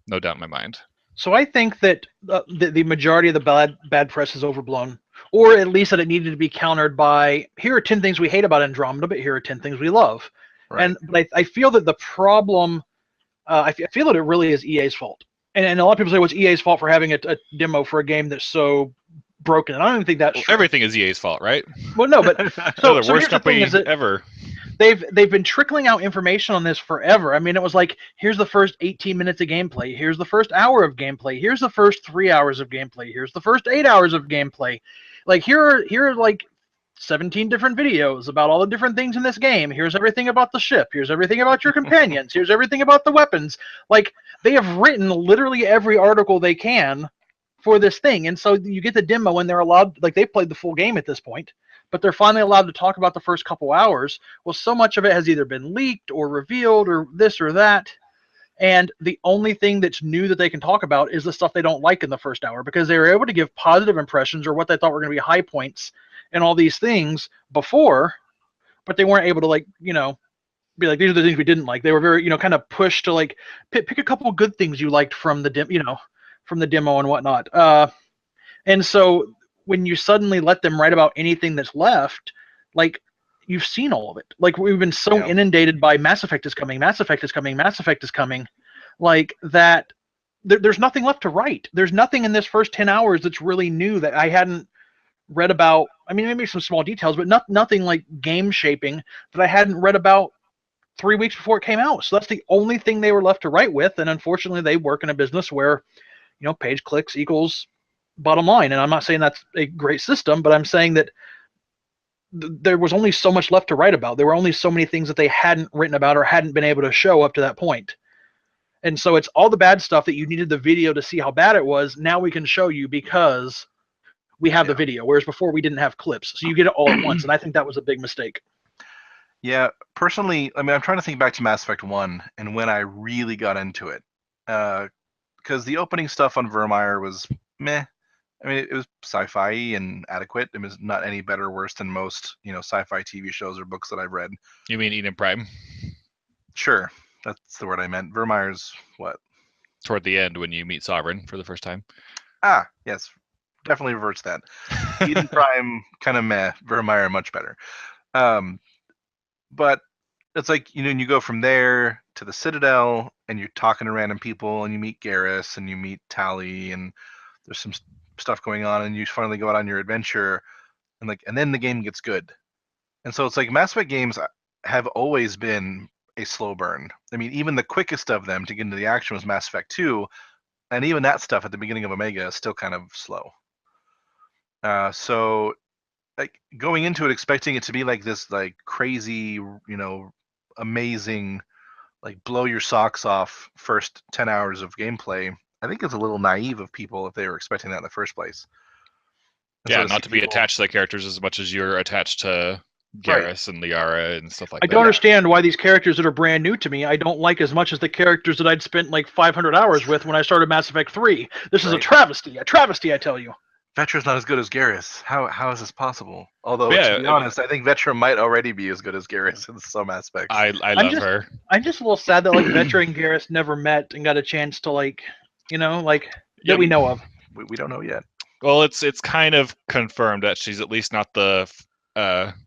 S2: no doubt in my mind.
S4: So I think that the majority of the bad press is overblown, or at least that it needed to be countered by, here are 10 things we hate about Andromeda, but here are 10 things we love. Right. But I feel that the problem, I feel that it really is EA's fault. And a lot of people say, well, it's EA's fault for having a demo for a game that's so broken. And I don't even think that's true.
S2: Everything is EA's fault, right?
S4: Well, no, but
S2: so the worst company ever.
S4: They've been trickling out information on this forever. I mean, it was like, here's the first 18 minutes of gameplay. Here's the first hour of gameplay. Here's the first 3 hours of gameplay. Here's the first 8 hours of gameplay. Like here are like 17 different videos about all the different things in this game. Here's everything about the ship. Here's everything about your companions. Here's everything about the weapons. Like, they have written literally every article they can for this thing. And so you get the demo and they're allowed, like, they played the full game at this point, but they're finally allowed to talk about the first couple hours. Well, so much of it has either been leaked or revealed or this or that. And the only thing that's new that they can talk about is the stuff they don't like in the first hour, because they were able to give positive impressions or what they thought were going to be high points and all these things before, but they weren't able to, like, be like, these are the things we didn't like. They were very, kind of pushed to, like, pick a couple of good things you liked from the from the demo and whatnot. And so when you suddenly let them write about anything that's left, like, you've seen all of it. Like, we've been so inundated by Mass Effect is coming, Mass Effect is coming, Mass Effect is coming, like that. There's nothing left to write. There's nothing in this first 10 hours that's really new that I hadn't read about. I mean, maybe some small details, but nothing like game shaping that I hadn't read about 3 weeks before it came out. So that's the only thing they were left to write with. And unfortunately, they work in a business where, page clicks equals bottom line. And I'm not saying that's a great system, but I'm saying that there was only so much left to write about. There were only so many things that they hadn't written about or hadn't been able to show up to that point. And so it's all the bad stuff that you needed the video to see how bad it was. Now we can show you because we have the video, whereas before we didn't have clips. So you get it all at once. And I think that was a big mistake.
S3: Yeah, personally, I mean, I'm trying to think back to Mass Effect 1 and when I really got into it. Because the opening stuff on Vermeer was meh. I mean, it was sci-fi and adequate. It was not any better or worse than most, sci-fi TV shows or books that I've read.
S2: You mean Eden Prime?
S3: Sure, that's the word I meant. Vermeer's what?
S2: Toward the end when you meet Sovereign for the first time.
S3: Ah, yes, definitely reverts that. Eden Prime kind of meh. Vermeer much better. But it's like, you know, you go from there to the Citadel, and you're talking to random people, and you meet Garrus, and you meet Tally, and there's some stuff going on, and you finally go out on your adventure, and then the game gets good. And so it's like Mass Effect games have always been a slow burn. I mean, even the quickest of them to get into the action was Mass Effect 2, and even that stuff at the beginning of Omega is still kind of slow. So like going into it expecting it to be like this like crazy, you know, amazing, like blow your socks off first 10 hours of gameplay, I think it's a little naive of people if they were expecting that in the first place. And
S2: Yeah,
S3: so
S2: not to be attached to the characters as much as you're attached to Garrus and Liara and stuff like
S4: I
S2: that.
S4: don't understand why these characters that are brand new to me, I don't like as much as the characters that I'd spent like 500 hours with when I started Mass Effect 3. This is a travesty, I tell you.
S3: Vetra's not as good as Garrus. How is this possible? Although,
S2: Yeah,
S3: to be honest, I think Vetra might already be as good as Garrus in some aspects.
S2: I love her.
S4: I'm just a little sad that like Vetra and Garrus never met and got a chance to like, you know, like that we know of.
S3: We don't know yet.
S2: Well, it's kind of confirmed that she's at least not the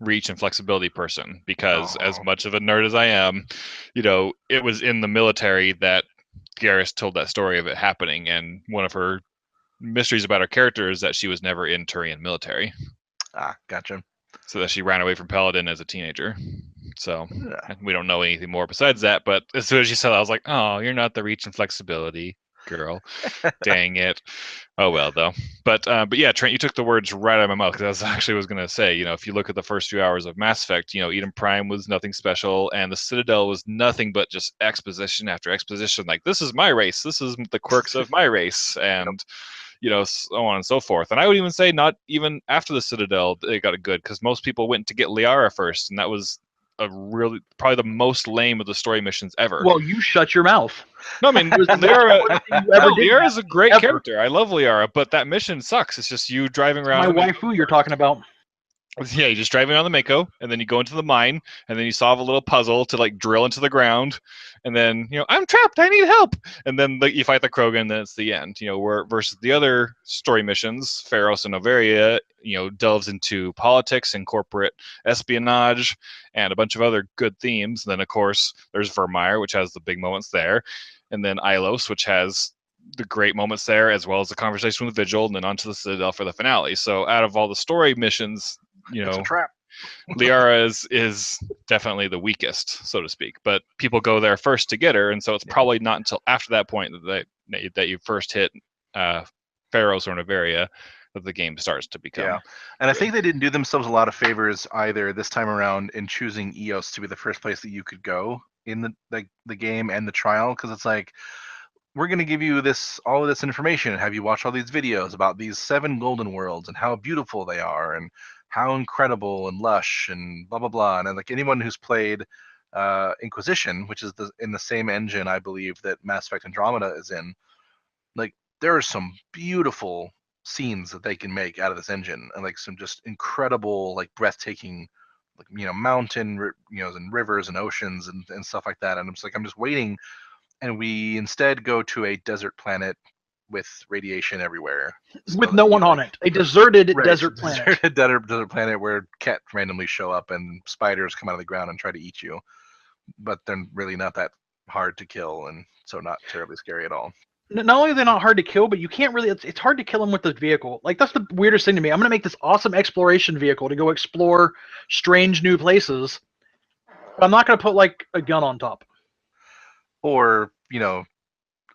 S2: reach and flexibility person, because as much of a nerd as I am, you know, it was in the military that Garrus told that story of it happening, and one of her mysteries about her character is that she was never in Turian military.
S3: Ah, gotcha.
S2: So that she ran away from Paladin as a teenager. So we don't know anything more besides that, but as soon as she said that, I was like, oh, you're not the reach and flexibility girl. Dang it. Oh well, though. But yeah, Trent, you took the words right out of my mouth, because I was going to say, you know, if you look at the first few hours of Mass Effect, you know, Eden Prime was nothing special, and the Citadel was nothing but just exposition after exposition. Like, this is my race, this is the quirks of my race, and you know, so on and so forth. And I would even say not even after the Citadel they got it good, because most people went to get Liara first, and that was a really probably the most lame of the story missions ever.
S4: Well, you shut your mouth.
S2: No, I mean, Liara is a great character. I love Liara, but that mission sucks. It's just you driving around.
S4: My waifu you're talking about.
S2: Yeah, you're just driving around the Mako, and then you go into the mine, and then you solve a little puzzle to like drill into the ground, and then, you know, I'm trapped, I need help, and then you fight the Krogan, and then it's the end. You know, where versus the other story missions, Pharos and Noveria, you know, delves into politics and corporate espionage and a bunch of other good themes. And then of course there's Vermeer, which has the big moments there, and then Ilos, which has the great moments there, as well as the conversation with Vigil, and then onto the Citadel for the finale. So out of all the story missions, you know, Liara is definitely the weakest, so to speak. But people go there first to get her, and so it's probably not until after that point that you first hit Pharos or Noveria that the game starts to become.
S3: Yeah, and I think they didn't do themselves a lot of favors either this time around in choosing EOS to be the first place that you could go in the game and the trial, because it's like, we're going to give you all of this information and have you watch all these videos about these 7 golden worlds and how beautiful they are and how incredible and lush and blah blah blah. And like anyone who's played Inquisition, which is in the same engine I believe that Mass Effect Andromeda is in, like there are some beautiful scenes that they can make out of this engine, and like some just incredible, like breathtaking, like, you know, mountain, you know, and rivers and oceans and stuff like that. And I'm just waiting, and we instead go to a desert planet with radiation everywhere,
S4: with no one on it. A deserted desert planet.
S3: Deserted desert planet where cat randomly show up and spiders come out of the ground and try to eat you, but they're really not that hard to kill, and so not terribly scary at all.
S4: Not only are they not hard to kill, but you can't really, it's hard to kill them with the vehicle. Like, that's the weirdest thing to me. I'm going to make this awesome exploration vehicle to go explore strange new places, but I'm not going to put, like, a gun on top.
S3: Or, you know,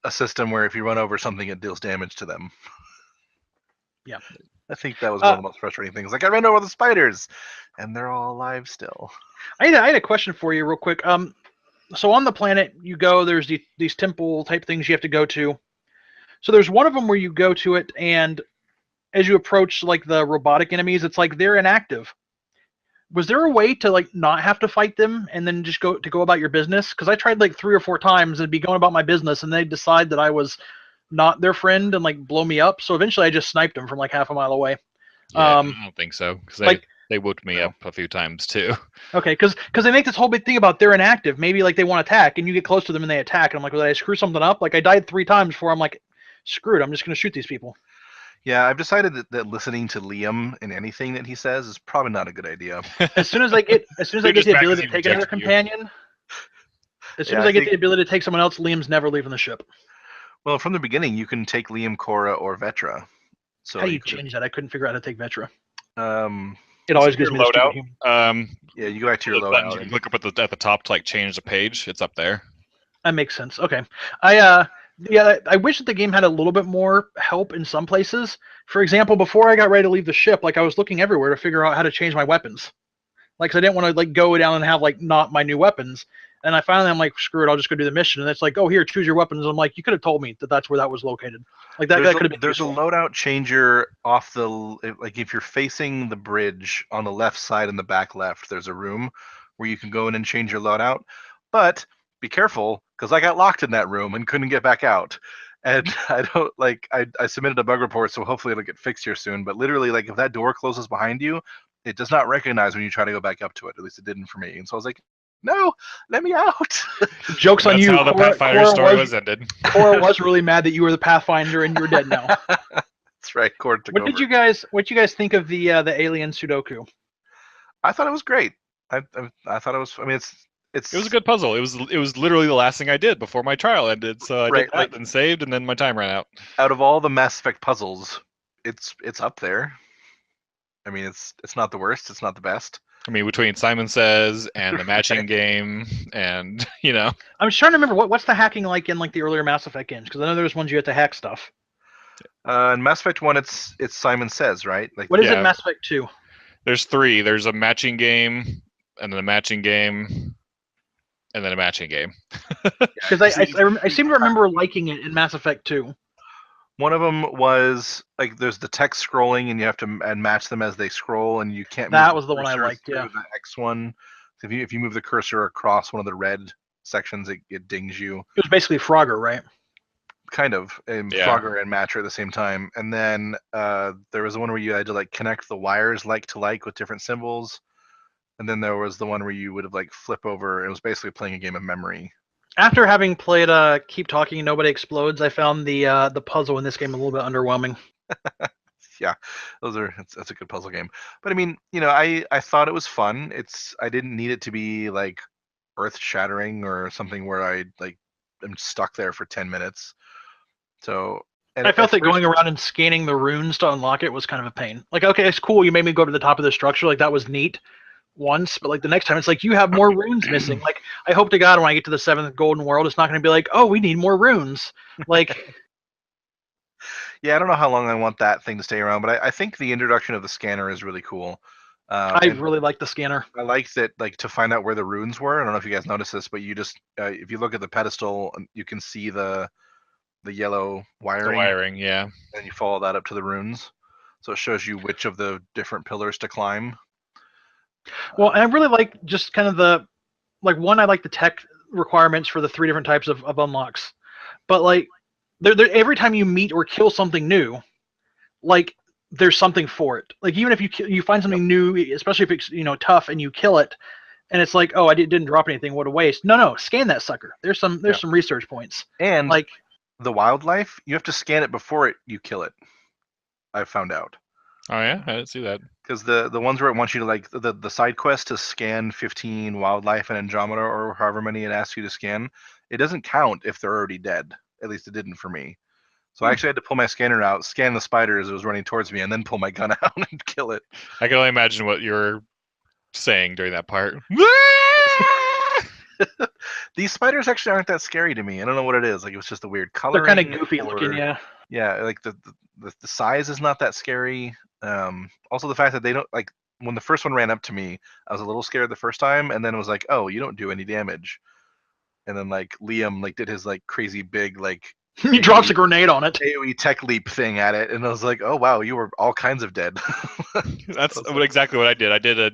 S3: a system where if you run over something, it deals damage to them.
S4: Yeah.
S3: I think that was one of the most frustrating things. Like, I ran over the spiders, and they're all alive still.
S4: I had a question for you real quick. So on the planet you go, there's these temple type things you have to go to. So there's one of them where you go to it, and as you approach like the robotic enemies, it's like they're inactive. Was there a way to like not have to fight them and then just go about your business? Because I tried like 3 or 4 times and be going about my business, and they'd decide that I was not their friend and like blow me up. So eventually I just sniped them from like half a mile away.
S2: Yeah, I don't think so.
S4: Like
S2: They woke me
S3: No.
S2: up a few times too.
S4: Okay, because they make this whole big thing about they're inactive. Maybe like they want to attack, and you get close to them and they attack. And I'm like, well, did I screw something up? Like I died 3 times before I'm like, screwed. I'm just gonna shoot these people.
S3: Yeah, I've decided that listening to Liam in anything that he says is probably not a good idea.
S4: As soon as I get
S2: You're just
S4: the
S2: mad 'cause
S4: ability
S2: he
S4: to take another
S2: rejected you.
S4: companion, as soon
S3: Yeah,
S4: as I get
S3: think-
S4: the ability to take someone else, Liam's never leaving the ship.
S3: Well, from the beginning, you can take Liam, Cora, or Vetra. So
S4: How do you
S3: could-
S4: change that? I couldn't figure out how to take Vetra.
S3: Um,
S4: It always
S2: Your
S4: gives me the stupid
S2: loadout.
S4: human.
S3: yeah, you go back to your
S2: The buttons
S3: loadout.
S2: you can click up at the top to like change the page. It's up there.
S4: That makes sense. Okay. I wish that the game had a little bit more help in some places. For example, before I got ready to leave the ship, like I was looking everywhere to figure out how to change my weapons. Like, 'cause I didn't want to like go down and have like not my new weapons. And I'm like, screw it, I'll just go do the mission. And it's like, oh, here, choose your weapons. And I'm like, you could have told me that that's where that was located. Like that could have been.
S3: There's
S4: useful.
S3: a loadout changer off the like if you're facing the bridge on the left side in the back left. There's a room where you can go in and change your loadout, but be careful because I got locked in that room and couldn't get back out. And I don't like I submitted a bug report, so hopefully it'll get fixed here soon. But literally, like if that door closes behind you, it does not recognize when you try to go back up to it. At least it didn't for me. And so I was like, no, let me out.
S4: Joke's on
S2: That's
S4: you.
S2: how the Pathfinder story was ended.
S4: Cora was really mad that you were the Pathfinder and you're dead now.
S3: That's right. Cord took
S4: What
S3: over.
S4: did you guys think of the alien Sudoku?
S3: I thought it was great. I thought it was. I mean,
S2: It was a good puzzle. It was literally the last thing I did before my trial ended. So I
S3: Right,
S2: did that
S3: like-
S2: and saved, and then my time ran out.
S3: out of all the Mass Effect puzzles, it's up there. I mean, it's not the worst. It's not the best.
S2: I mean, between Simon Says and the matching game, and
S4: I'm just trying to remember what's the hacking like in like the earlier Mass Effect games, because I know there's ones you had to hack stuff.
S3: In Mass Effect 1, it's Simon Says, right? Like,
S4: What is
S2: Yeah.
S4: it, Mass Effect 2?
S2: there's 3. There's a matching game, and then a matching game, and then a matching game.
S4: Because I seem to remember liking it in Mass Effect 2.
S3: one of them was like there's the text scrolling, and you have to match them as they scroll, and you can't.
S4: That
S3: move
S4: was the one I
S3: cursor
S4: liked,
S3: through
S4: yeah.
S3: The X one, if you move the cursor across one of the red sections, it dings you.
S4: It was basically Frogger, right?
S3: Kind of, and
S2: Yeah.
S3: Frogger and Matcher at the same time. And then there was the one where you had to like connect the wires like to like with different symbols. And then there was the one where you would have like flip over. It was basically playing a game of memory.
S4: After having played Keep Talking Nobody Explodes, I found the puzzle in this game a little bit underwhelming.
S3: Yeah, that's a good puzzle game. But I mean, I thought it was fun. I didn't need it to be like earth shattering or something where I like am stuck there for 10 minutes. So
S4: I felt that going around and scanning the runes to unlock it was kind of a pain. Like, okay, it's cool. You made me go to the top of the structure. Like, that was neat once. But, like, the next time, it's like, you have more runes missing. Like, I hope to God when I get to the 7th Golden World, it's not going to be like, oh, we need more runes. Like,
S3: Yeah, I don't know how long I want that thing to stay around, but I think the introduction of the scanner is really cool.
S4: I
S3: And
S4: really like the scanner.
S3: I like that, like to find out where the runes were. I don't know if you guys noticed this, but you just if you look at the pedestal, you can see the yellow
S2: The
S3: wiring,
S2: wiring, yeah.
S3: and you follow that up to the runes. So it shows you which of the different pillars to climb.
S4: Well, and I really like just kind of I like the tech requirements for the 3 different types of unlocks. But, like, every time you meet or kill something new, like, there's something for it. Like, even if you find something new, especially if it's tough, and you kill it, and it's like, oh, I didn't drop anything, what a waste. No, scan that sucker. There's some research points.
S3: And
S4: Like,
S3: the wildlife, you have to scan it before you kill it. I've found out.
S2: Oh yeah, I didn't see that.
S3: Because the ones where it wants you to like the side quest to scan 15 wildlife in Andromeda or however many it asks you to scan, it doesn't count if they're already dead. At least it didn't for me. So I actually had to pull my scanner out, scan the spider as it was running towards me, and then pull my gun out and kill it.
S2: I can only imagine what you're saying during that part.
S3: These spiders actually aren't that scary to me. I don't know what it is. Like it was just a weird color.
S4: they're kind of goofy looking, yeah.
S3: Yeah, like the size is not that scary. Also the fact that they don't like when the first one ran up to me, I was a little scared the first time, and then it was like, oh, you don't do any damage. And then like Liam like did his like crazy big like
S4: He drops a grenade on it.
S3: AoE tech leap thing at it, and I was like, oh wow, you were all kinds of dead.
S2: That's exactly what I did.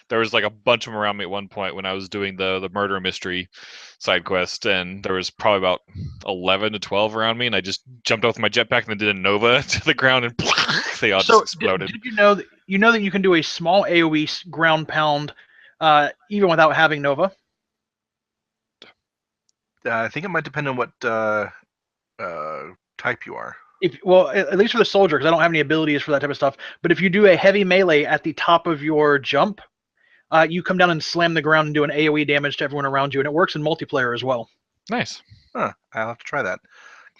S2: There was like a bunch of them around me at one point when I was doing the murder mystery side quest, and there was probably about 11 to 12 around me, and I just jumped off my jetpack and then did a Nova to the ground, and they all just exploded.
S4: Did you know that you know that you can do a small AoE ground pound even without having Nova.
S3: I think it might depend on what type you are.
S4: Well, at least for the soldier, because I don't have any abilities for that type of stuff. But if you do a heavy melee at the top of your jump, you come down and slam the ground and do an AoE damage to everyone around you, and it works in multiplayer as well.
S2: Nice.
S3: Huh, I'll have to try that.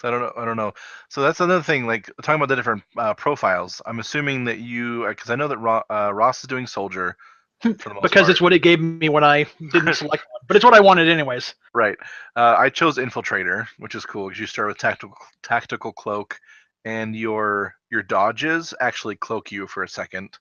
S3: I don't know. So that's another thing. Like talking about the different profiles. I'm assuming that you, because I know that Ross is doing soldier for the most
S4: Because
S3: part.
S4: it's what it gave me when I didn't select one. But it's what I wanted anyways.
S3: Right. I chose infiltrator, which is cool because you start with tactical cloak, and your dodges actually cloak you for a second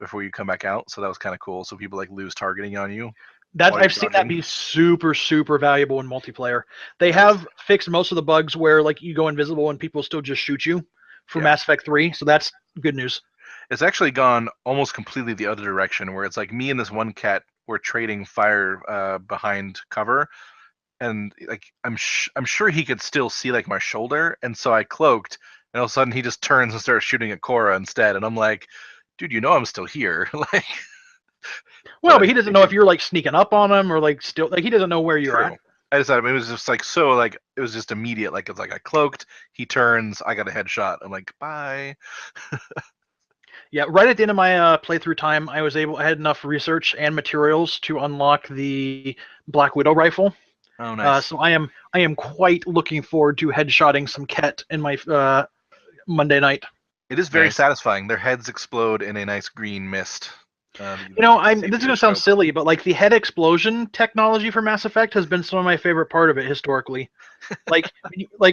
S3: before you come back out. So that was kind of cool. So people like lose targeting on you.
S4: I've seen that be super, super valuable in multiplayer. They have fixed most of the bugs where like you go invisible and people still just shoot you for Mass Effect 3, so that's good news.
S3: It's actually gone almost completely the other direction, where it's like me and this one cat were trading fire behind cover, and like I'm sure he could still see like my shoulder, and so I cloaked, and all of a sudden he just turns and starts shooting at Cora instead, and I'm like, dude, you know I'm still here, like.
S4: Well, but he doesn't know if you're like sneaking up on him or like still like he doesn't know where you're at.
S3: I decided it was just like so like it was just immediate. Like it's like I cloaked, he turns, I got a headshot. I'm like, bye.
S4: Yeah, right at the end of my playthrough time, I had enough research and materials to unlock the Black Widow rifle.
S3: Oh, nice.
S4: So I am quite looking forward to headshotting some Ket in my Monday night.
S3: It is very satisfying. Their heads explode in a nice green mist.
S4: This is gonna sound silly, but like the head explosion technology for Mass Effect has been some of my favorite part of it historically. like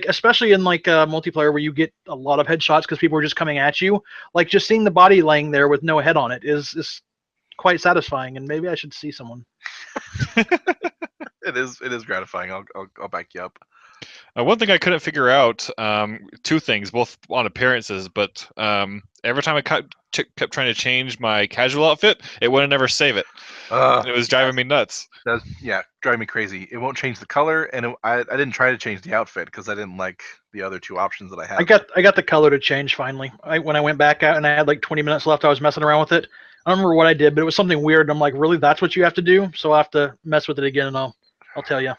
S4: especially in like multiplayer where you get a lot of headshots because people are just coming at you. Like just seeing the body laying there with no head on it is quite satisfying, and maybe I should see someone.
S3: It is gratifying. I'll back you up.
S2: One thing I couldn't figure out, two things, both on appearances, but every time I kept trying to change my casual outfit, it wouldn't never save it. It was driving me nuts.
S3: That's driving me crazy. It won't change the color, and I didn't try to change the outfit because I didn't like the other two options that I had.
S4: I got the color to change finally. When I went back out and I had like 20 minutes left, I was messing around with it. I don't remember what I did, but it was something weird. And I'm like, really, that's what you have to do? So I'll have to mess with it again, and I'll tell you.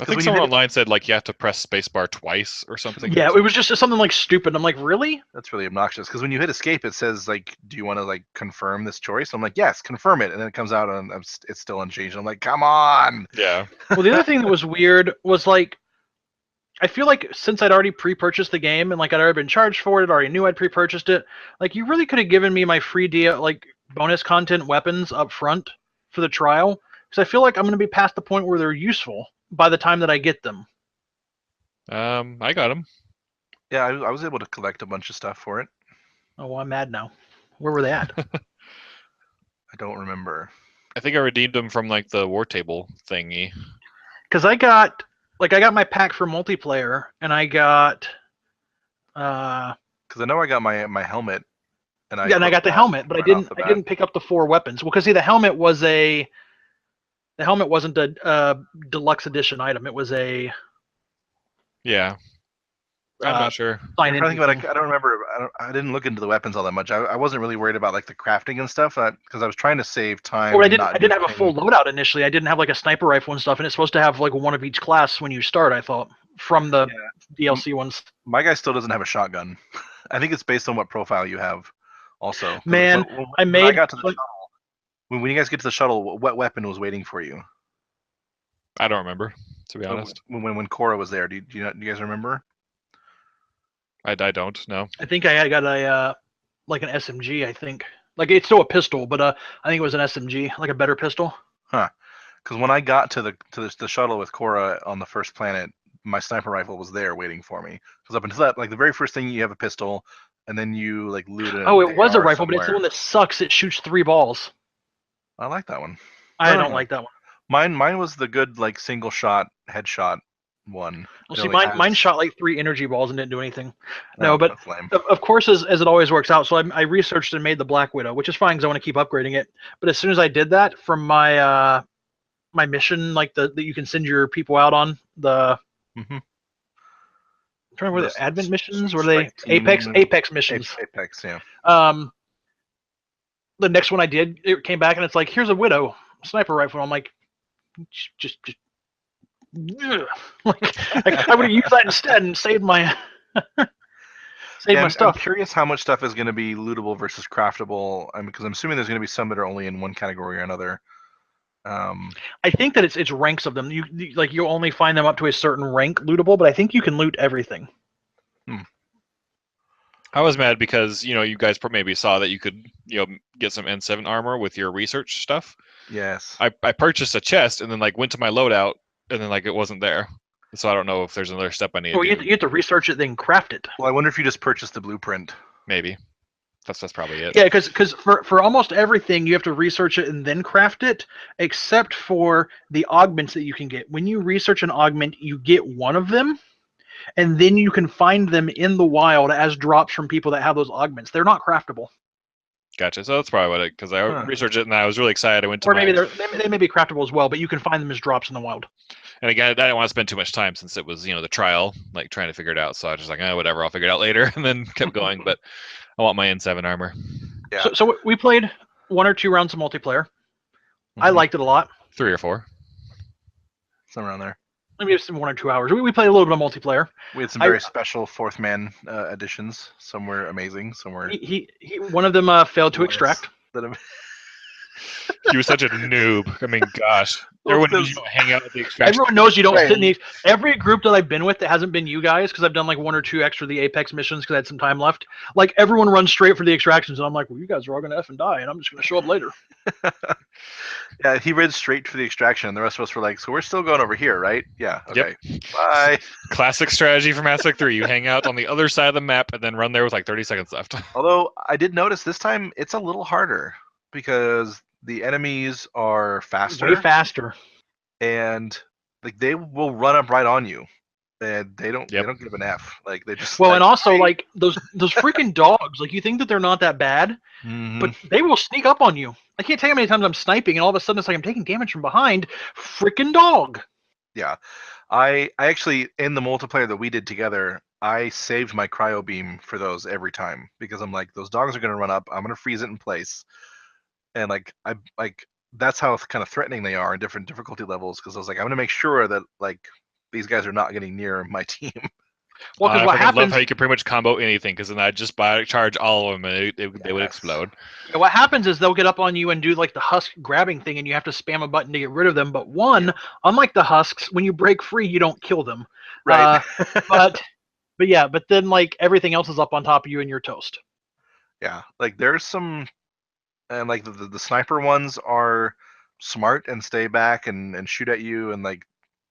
S2: I think someone online said like you have to press spacebar twice or something.
S4: Yeah, it was just something like stupid. I'm like, really?
S3: That's really obnoxious because when you hit escape, it says like, "Do you want to like confirm this choice?" I'm like, "Yes, confirm it," and then it comes out and it's still unchanged. I'm like, "Come on!"
S2: Yeah.
S4: Well, the other thing that was weird was like, I feel like since I'd already pre-purchased the game and like I'd already been charged for it, already knew I'd pre-purchased it. Like, you really could have given me my free like bonus content weapons up front for the trial because I feel like I'm going to be past the point where they're useful by the time that I get them.
S2: I got them.
S3: Yeah, I was able to collect a bunch of stuff for it.
S4: Oh, well, I'm mad now. Where were they at?
S3: I don't remember.
S2: I think I redeemed them from like the war table thingy.
S4: Because I got my pack for multiplayer, and I got.
S3: Because I know I got my helmet, and I
S4: got the helmet, but I didn't pick up the 4 weapons. Well, because see, the helmet wasn't a deluxe edition item. It was a.
S2: Yeah. I'm not sure.
S3: I don't remember. I didn't look into the weapons all that much. I wasn't really worried about like the crafting and stuff because I was trying to save time.
S4: Well, I didn't have a full loadout initially. I didn't have like a sniper rifle and stuff, and it's supposed to have like one of each class when you start. I thought from the DLC ones.
S3: My guy still doesn't have a shotgun. I think it's based on what profile you have. Also,
S4: man,
S3: when I got to the shuttle, when you guys get to the shuttle, what weapon was waiting for you?
S2: I don't remember, to be honest.
S3: When Cora was there, do you guys remember?
S2: I don't know.
S4: I think I got a like an SMG. I think like it's still a pistol, but I think it was an SMG, like a better pistol.
S3: Huh? Because when I got to the shuttle with Cora on the first planet, my sniper rifle was there waiting for me. Because up until that, like the very first thing you have a pistol, and then you like loot it.
S4: Oh, it was a rifle, but it's the one that sucks. It shoots 3 balls.
S3: I like that one.
S4: I don't like that one.
S3: Mine was the good like single shot headshot one.
S4: Well, see, mine shot like 3 energy balls and didn't do anything.
S3: No,
S4: but of course, as it always works out. So I researched and made the Black Widow, which is fine because I want to keep upgrading it. But as soon as I did that from my my mission, like that you can send your people out on the.
S3: Mm-hmm.
S4: I'm trying to remember the Advent missions. Were they Apex missions?
S3: Apex, yeah.
S4: the next one I did, it came back and it's like, here's a Widow sniper rifle. I'm like, just like I would have used that instead and saved my my stuff.
S3: I'm curious how much stuff is going to be lootable versus craftable. Because I'm assuming there's going to be some that are only in one category or another.
S4: I think that it's ranks of them. You'll only find them up to a certain rank lootable, but I think you can loot everything.
S2: I was mad because you guys maybe saw that you could get some N7 armor with your research stuff.
S3: Yes.
S2: I purchased a chest and then went to my loadout and then it wasn't there. So I don't know if there's another step I need.
S4: Well, you have to research it, then craft it.
S3: Well, I wonder if you just purchased the blueprint.
S2: Maybe. That's probably it.
S4: Yeah, because for almost everything you have to research it and then craft it, except for the augments that you can get. When you research an augment, you get one of them, and then you can find them in the wild as drops from people that have those augments. They're not craftable.
S2: Gotcha. So that's probably what because I researched it and I was really excited. I went to
S4: maybe they may be craftable as well, but you can find them as drops in the wild.
S2: And again, I didn't want to spend too much time since it was the trial, trying to figure it out. So I was just like, whatever, I'll figure it out later, and then kept going. But I want my N7 armor.
S3: Yeah.
S4: So we played 1 or 2 rounds of multiplayer.
S3: Mm-hmm.
S4: I liked it a lot.
S2: 3 or 4.
S3: Somewhere around there.
S4: Maybe it's 1 or 2 hours. We played a little bit of multiplayer.
S3: We had some very special fourth man additions. Some were amazing. Some were.
S4: One of them failed to extract.
S2: He was such a noob. I mean, gosh. Everyone knows you don't hang out at the extraction.
S4: Everyone knows you don't sit in the... Every group that I've been with that hasn't been you guys, because I've done 1 or 2 extra the Apex missions because I had some time left. Everyone runs straight for the extractions, and I'm like, well, you guys are all going to F and die, and I'm just going to show up later.
S3: Yeah, he ran straight for the extraction, and the rest of us were like, so we're still going over here, right? Yeah, okay. Yep. Bye.
S2: Classic strategy for Mass Effect 3. You hang out on the other side of the map and then run there with 30 seconds left.
S3: Although, I did notice this time it's a little harder, because the enemies are faster.
S4: Way faster.
S3: And they will run up right on you. And they don't give an F. They just
S4: and also those freaking dogs, you think that they're not that bad, but they will sneak up on you. I can't tell you how many times I'm sniping and all of a sudden it's I'm taking damage from behind. Freaking dog.
S3: Yeah. I actually, in the multiplayer that we did together, I saved my cryo beam for those every time, because I'm like, those dogs are gonna run up, I'm gonna freeze it in place. And that's how kind of threatening they are in different difficulty levels, because I was like, I'm gonna make sure that these guys are not getting near my team.
S2: Well, because what happens? I love how you can pretty much combo anything, because then I just charge all of them and they would explode.
S4: Yeah, what happens is they'll get up on you and do the husk grabbing thing, and you have to spam a button to get rid of them. But unlike the husks, when you break free, you don't kill them.
S3: Right.
S4: But then everything else is up on top of you and you're toast.
S3: Yeah, there's some. And the sniper ones are smart and stay back and shoot at you, and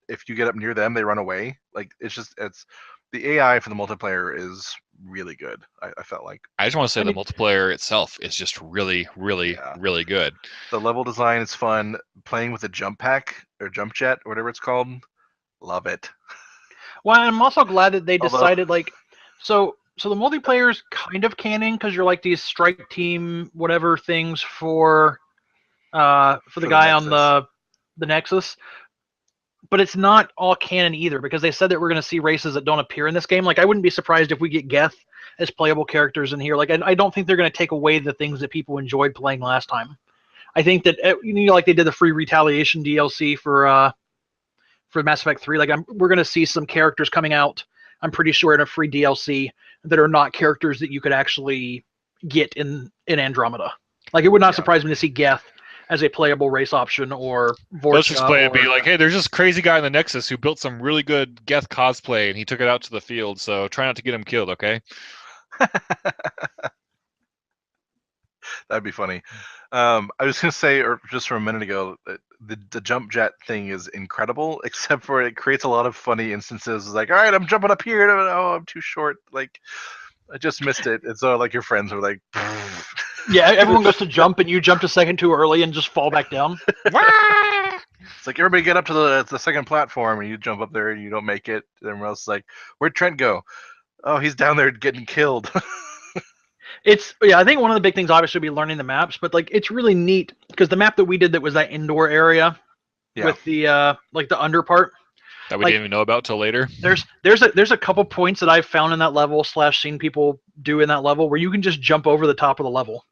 S3: if you get up near them, they run away. It's the AI for the multiplayer is really good. I felt like.
S2: I just want to say the multiplayer itself is just really, really, really good.
S3: The level design is fun. Playing with a jump pack or jump jet or whatever it's called, love it.
S4: Well, I'm also glad that they decided So the multiplayer is kind of canon, because you're these strike team whatever things for the guy on the Nexus, but it's not all canon either, because they said that we're going to see races that don't appear in this game. I wouldn't be surprised if we get Geth as playable characters in here. I don't think they're going to take away the things that people enjoyed playing last time. I think that they did the free Retaliation DLC for Mass Effect 3. We're going to see some characters coming out, I'm pretty sure, in a free DLC that are not characters that you could actually get in Andromeda. It would not surprise me to see Geth as a playable race option, or Vorcha.
S2: Let's just play it be hey, there's this crazy guy in the Nexus who built some really good Geth cosplay and he took it out to the field, so try not to get him killed, okay?
S3: That'd be funny. I was going to say, or just from a minute ago, the jump jet thing is incredible, except for it creates a lot of funny instances. All right, I'm jumping up here. Oh, I'm too short. I just missed it. And so your friends are like,
S4: yeah, everyone goes to jump and you jumped a second too early and just fall back down.
S3: It's everybody get up to the second platform, and you jump up there and you don't make it. And everyone else is where'd Trent go? Oh, he's down there getting killed.
S4: I think one of the big things obviously would be learning the maps, but it's really neat, because the map that we did that was that indoor area with the the under part
S2: that we didn't even know about till later.
S4: There's a couple points that I've found in that level / seen people do in that level where you can just jump over the top of the level.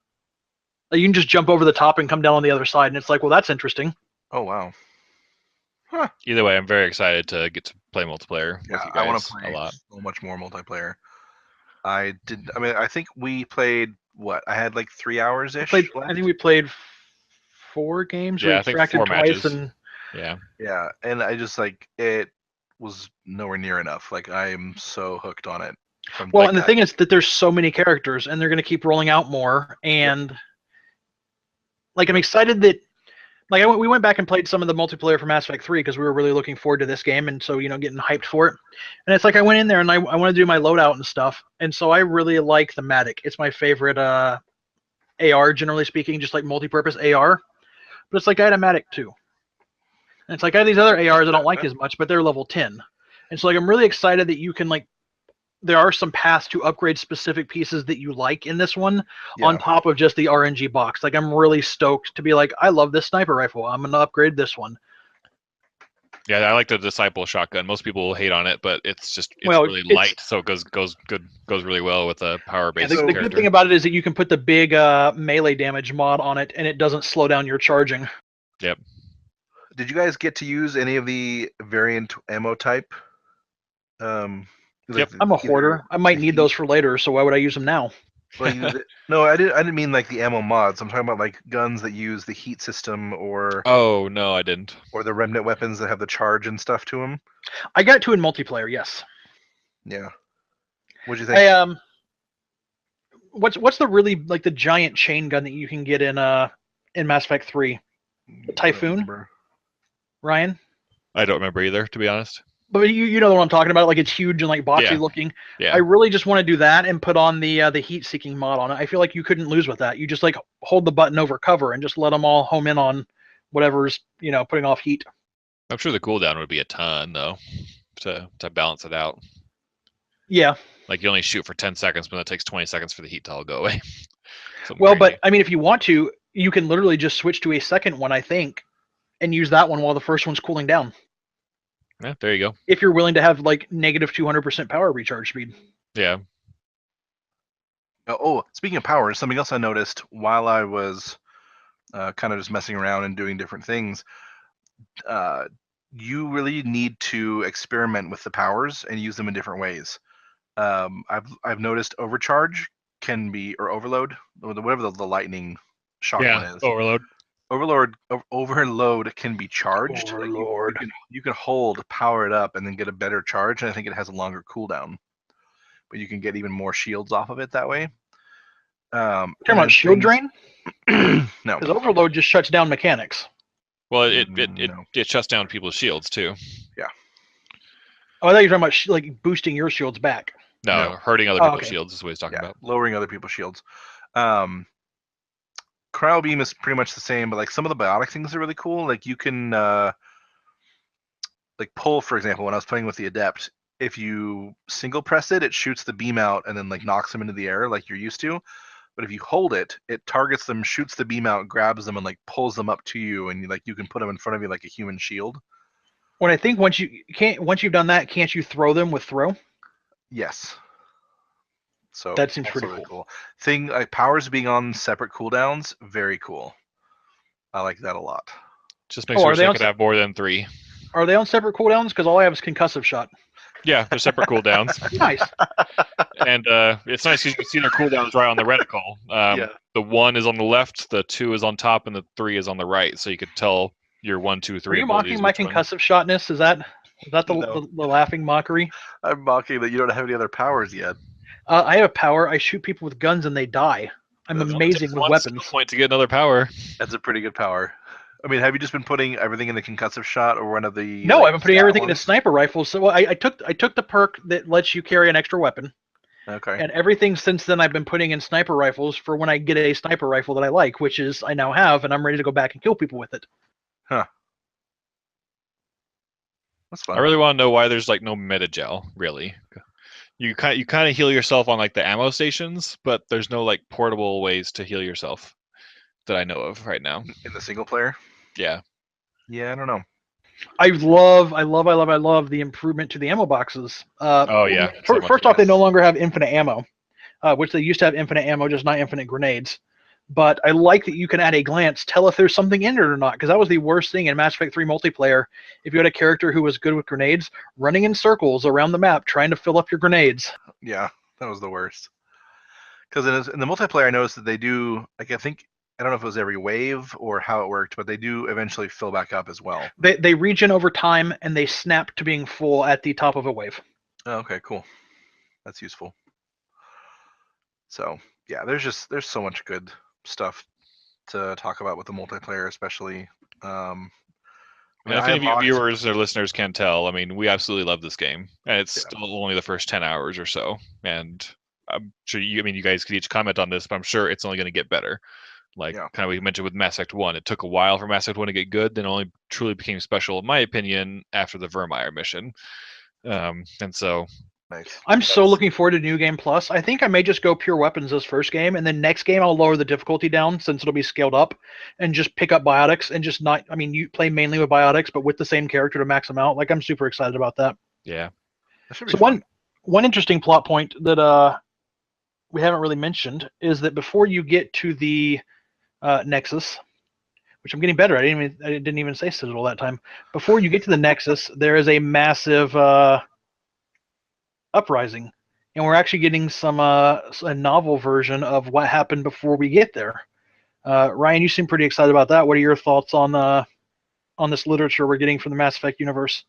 S4: Like, you can just jump over the top and come down on the other side, and it's like, well, that's interesting.
S3: Oh wow.
S2: Either way, I'm very excited to get to play multiplayer with
S3: Yeah,
S2: you
S3: I want
S2: guys
S3: to
S2: a
S3: play
S2: lot.
S3: so much more multiplayer. I think we played what? I had like 3 hours ish.
S4: I think we played 4 games.
S2: Yeah,
S4: we
S2: I think
S4: extracted
S2: 4
S4: twice,
S2: matches.
S4: and
S2: Yeah.
S3: Yeah, and I just like it was nowhere near enough. Like I am so hooked on it. From
S4: well,
S3: like
S4: and the
S3: that.
S4: thing is that there's so many characters, and they're going to keep rolling out more. And like, I'm excited that like we went back and played some of the multiplayer for Mass Effect 3 because we were really looking forward to this game, and so getting hyped for it. And it's like I went in there and I want to do my loadout and stuff, and so I really like the Matic. It's my favorite AR, generally speaking, just like multi-purpose AR. But it's like I had a Matic too. And it's like I have these other ARs I don't like as much, but they're level 10. And so like I'm really excited that you can like there are some paths to upgrade specific pieces that you like in this one on top of just the RNG box. Like I'm really stoked to be like, I love this sniper rifle. I'm gonna upgrade this one.
S2: Yeah, I like the Disciple shotgun. Most people will hate on it, but it's
S4: Well,
S2: really light, so it goes really well with a power based
S4: the
S2: character.
S4: good thing about it is that you can put the big melee damage mod on it, and it doesn't slow down your charging.
S2: Yep.
S3: Did you guys get to use any of the variant ammo type?
S2: Yep.
S4: I'm a hoarder. I might need those for later, so why would I use them now?
S3: Well, no, I didn't mean like the ammo mods. I'm talking about like guns that use the heat system or
S2: Oh no, I didn't.
S3: or the remnant weapons that have the charge and stuff to them.
S4: I got 2 in multiplayer, yes.
S3: Yeah. What'd you think?
S4: What's the really like the giant chain gun that you can get in Mass Effect 3? The Typhoon? Ryan?
S2: I don't remember either, to be honest.
S4: But you know what I'm talking about, like it's huge and like boxy looking.
S2: Yeah.
S4: I really just want to do that and put on the heat seeking mod on it. I feel like you couldn't lose with that. You just like hold the button over cover and just let them all home in on whatever's putting off heat.
S2: I'm sure the cooldown would be a ton though, to balance it out.
S4: Yeah.
S2: Like you only shoot for 10 seconds, but it takes 20 seconds for the heat to all go away.
S4: Well, but I mean, if you want to, you can literally just switch to a second one, I think, and use that one while the first one's cooling down.
S2: Yeah, there you go.
S4: If you're willing to have like negative 200% power recharge speed.
S2: Yeah.
S3: Oh, speaking of power, something else I noticed while I was kind of just messing around and doing different things. You really need to experiment with the powers and use them in different ways. I've noticed overcharge can be, or overload, or whatever the lightning shot one is. Overload can be charged. Like you can hold, power it up, and then get a better charge. And I think it has a longer cooldown, but you can get even more shields off of it that way.
S4: Talking about shield drain?
S3: No,
S4: because overload just shuts down mechanics.
S2: Well, it shuts down people's shields too.
S3: Yeah.
S4: Oh, I thought you were talking about like boosting your shields back.
S2: No, hurting other people's shields is what he's talking about.
S3: Lowering other people's shields. Cryo beam is pretty much the same, but like some of the biotic things are really cool. Like you can like pull, for example, when I was playing with the adept, if you single press it, it shoots the beam out and then like knocks them into the air like you're used to. But if you hold it, it targets them, shoots the beam out, grabs them, and like pulls them up to you, and you can put them in front of you like a human shield.
S4: When I think once you've done that, can't you throw them with throw?
S3: Yes. So
S4: that seems pretty cool.
S3: Thing like powers being on separate cooldowns, very cool. I like that a lot.
S2: Just make sure they could have more than 3.
S4: Are they on separate cooldowns? Because all I have is concussive shot.
S2: Yeah, they're separate cooldowns.
S4: Nice.
S2: And it's nice because you can see their cooldowns right on the reticle. The 1 is on the left, the 2 is on top, and the 3 is on the right. So you could tell your 1, 2, 3.
S4: Are you mocking my concussive shotness? Is that the laughing mockery?
S3: I'm mocking that you don't have any other powers yet.
S4: I have a power. I shoot people with guns and they die. I'm amazing with weapons.
S2: Point to get another power.
S3: That's a pretty good power. I mean, have you just been putting everything in the concussive shot or one of the?
S4: No, I've been putting everything in the sniper rifles. So I took the perk that lets you carry an extra weapon.
S3: Okay.
S4: And everything since then I've been putting in sniper rifles for when I get a sniper rifle that I like, which is I now have, and I'm ready to go back and kill people with it.
S3: Huh. That's fun.
S2: I really want to know why there's like no metagel, really. You kind of heal yourself on like the ammo stations, but there's no like portable ways to heal yourself that I know of right now.
S3: In the single player?
S2: Yeah.
S3: Yeah, I don't know.
S4: I love the improvement to the ammo boxes.
S2: Oh yeah.
S4: First off, they no longer have infinite ammo, which they used to have infinite ammo, just not infinite grenades. but I like that you can at a glance tell if there's something in it or not, because that was the worst thing in Mass Effect 3 multiplayer. If you had a character who was good with grenades, running in circles around the map trying to fill up your grenades.
S3: Yeah, that was the worst. Because in the multiplayer, I noticed that they do, like, I think, I don't know if it was every wave or how it worked, but they do eventually fill back up as well.
S4: They regen over time, and they snap to being full at the top of a wave.
S3: Oh, okay, cool. That's useful. So yeah, there's so much good stuff to talk about with the multiplayer, especially.
S2: And if any of you viewers or listeners can tell, I mean, we absolutely love this game, and it's still only the first 10 hours or so. And I'm sure you guys could each comment on this, but I'm sure it's only going to get better. Like kind of what you mentioned with Mass Effect 1, it took a while for Mass Effect 1 to get good, then only truly became special, in my opinion, after the Vermeer mission. And so
S3: nice.
S4: I'm so looking forward to New Game Plus. I think I may just go pure weapons this first game, and then next game I'll lower the difficulty down since it'll be scaled up, and just pick up biotics and just not. I mean, you play mainly with biotics, but with the same character to max them out. Like, I'm super excited about that.
S2: Yeah.
S3: That should be
S4: so
S3: fun.
S4: one interesting plot point that we haven't really mentioned is that before you get to the Nexus, which I'm getting better. I didn't even say Citadel that time. Before you get to the Nexus, there is a massive uprising, and we're actually getting some a novel version of what happened before we get there. Ryan, you seem pretty excited about that. What are your thoughts on this literature we're getting from the Mass Effect universe?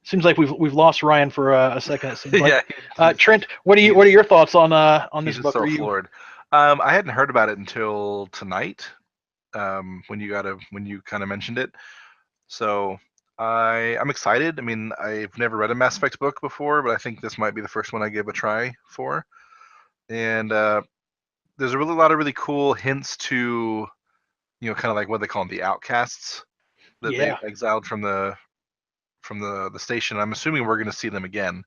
S4: Seems like we've lost Ryan for a second. It seems like.
S3: Yeah.
S4: Trent, what are your thoughts on this book?
S3: So floored. I hadn't heard about it until tonight, when you kind of mentioned it. So I'm excited. I mean, I've never read a Mass Effect book before, but I think this might be the first one I give a try for. And there's a lot of really cool hints to, kind of like what they call them, the outcasts that they exiled from the station. I'm assuming we're going to see them again.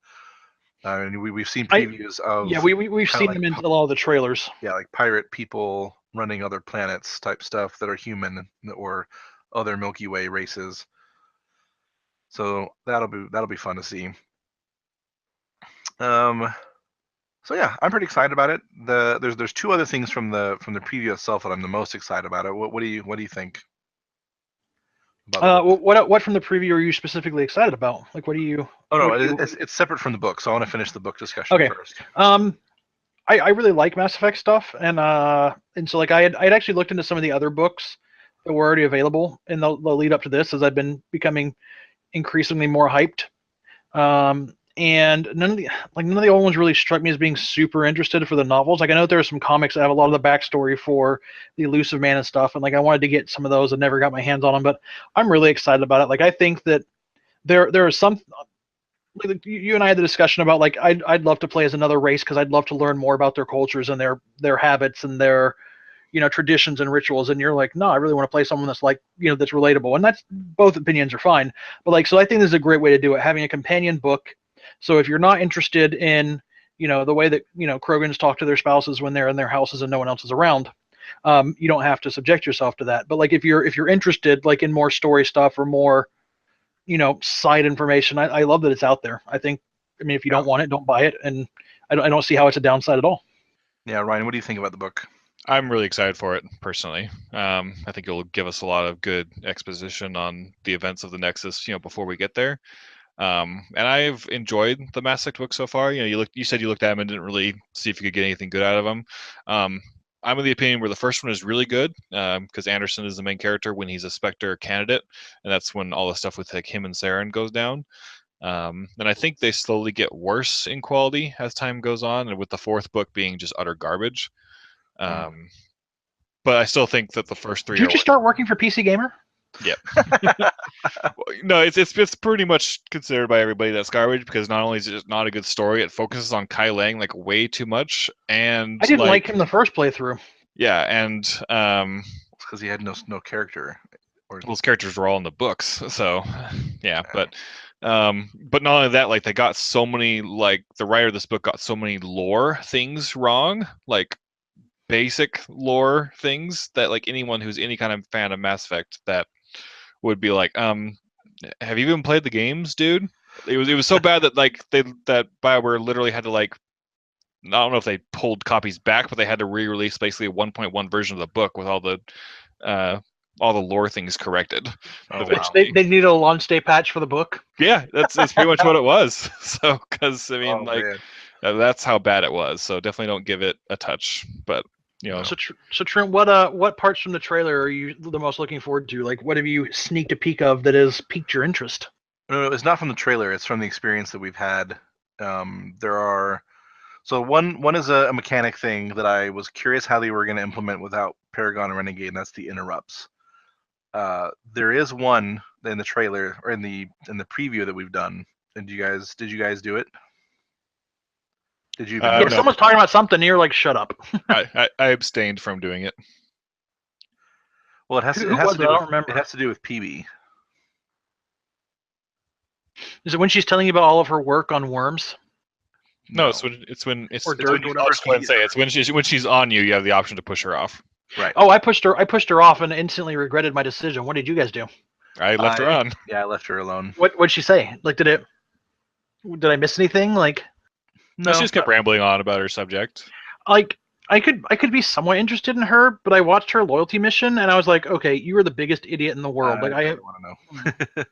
S3: And we've seen previews of.
S4: Yeah, we've seen them in a lot of the trailers.
S3: Yeah, like pirate people running other planets type stuff that are human or other Milky Way races. So that'll be fun to see. So yeah, I'm pretty excited about it. There's two other things from the preview itself that I'm the most excited about it. What do you think?
S4: What from the preview are you specifically excited about? Like, what do you?
S3: Oh no, it's separate from the book, so I want to finish the book discussion first.
S4: I really like Mass Effect stuff, and so like I'd actually looked into some of the other books that were already available in the lead up to this, as I've been becoming increasingly more hyped. And none of the old ones really struck me as being super interested for the novels. Like, I know there are some comics that have a lot of the backstory for the Elusive Man and stuff, and like I wanted to get some of those. I never got my hands on them, but I'm really excited about it. Like, I think that there are some. You and I had the discussion about, like, I'd love to play as another race because I'd love to learn more about their cultures and their habits and their traditions and rituals. And you're like, no, I really want to play someone that's like, that's relatable. And that's, both opinions are fine. But like, so I think this is a great way to do it, having a companion book. So if you're not interested in, the way that, Krogans talk to their spouses when they're in their houses and no one else is around, you don't have to subject yourself to that. But like, if you're interested, like, in more story stuff or more, side information, I love that it's out there. If you don't want it, don't buy it. And I don't see how it's a downside at all.
S3: Yeah, Ryan, what do you think about the book?
S2: I'm really excited for it, personally. I think it'll give us a lot of good exposition on the events of the Nexus, before we get there. And I've enjoyed the Mass Effect book so far. You said you looked at them and didn't really see if you could get anything good out of them. I'm of the opinion where the first one is really good, because Anderson is the main character when he's a Spectre candidate, and that's when all the stuff with like him and Saren goes down. And I think they slowly get worse in quality as time goes on, and with the fourth book being just utter garbage. But I still think that the first three.
S4: Did you just start working for PC Gamer?
S2: Yep. No, it's pretty much considered by everybody that's garbage, because not only is it just not a good story, it focuses on Kai Lang like way too much, and
S4: I didn't like him the first playthrough.
S2: Yeah, and
S3: it's because he had no character.
S2: Those characters were all in the books, so yeah. But not only that, like, they got so many, like, the writer of this book got so many lore things wrong, like basic lore things that, like, anyone who's any kind of fan of Mass Effect that would be like, have you even played the games, dude? It was so bad that, like, that BioWare literally had to, like, don't know if they pulled copies back, but they had to re-release basically a 1.1 version of the book with all the lore things corrected.
S3: Oh, wow.
S2: eventually.
S4: They needed a launch day patch for the book.
S2: Yeah, that's pretty much what it was. So, because I mean,
S3: Oh,
S2: like
S3: man.
S2: that's how bad it was. So definitely don't give it a touch. But you know,
S4: So Trent, what parts from the trailer are you the most looking forward to? Like, what have you sneaked a peek of that has piqued your interest?
S3: No, it's not from the trailer. It's from the experience that we've had. There are so one is a mechanic thing that I was curious how they were going to implement without Paragon and Renegade, and that's the interrupts. There is one in the trailer or in the preview that we've done. And did you guys do it? Did you?
S4: Yeah,
S2: no.
S4: someone's talking about something, and you're like, shut up.
S2: I abstained from doing it.
S3: Well, it has
S4: Who
S3: to
S4: was it?
S3: do
S4: I don't
S3: with,
S4: remember.
S3: it has to do with PB.
S4: Is it when she's telling you about all of her work on worms?
S2: No, it's when
S4: Or
S2: it's
S4: dirt,
S2: when,
S4: whatever.
S2: I was going to say it's when she's on you. You have the option to push her off.
S3: Right.
S4: Oh, I pushed her off and instantly regretted my decision. What did you guys do?
S2: I left her on.
S3: Yeah, I left her alone.
S4: What'd she say? Like, did I miss anything? Like,
S2: No, she just kept rambling on about her subject.
S4: like I could be somewhat interested in her, but I watched her loyalty mission and I was like, okay, you are the biggest idiot in the world. Like
S3: I want to know.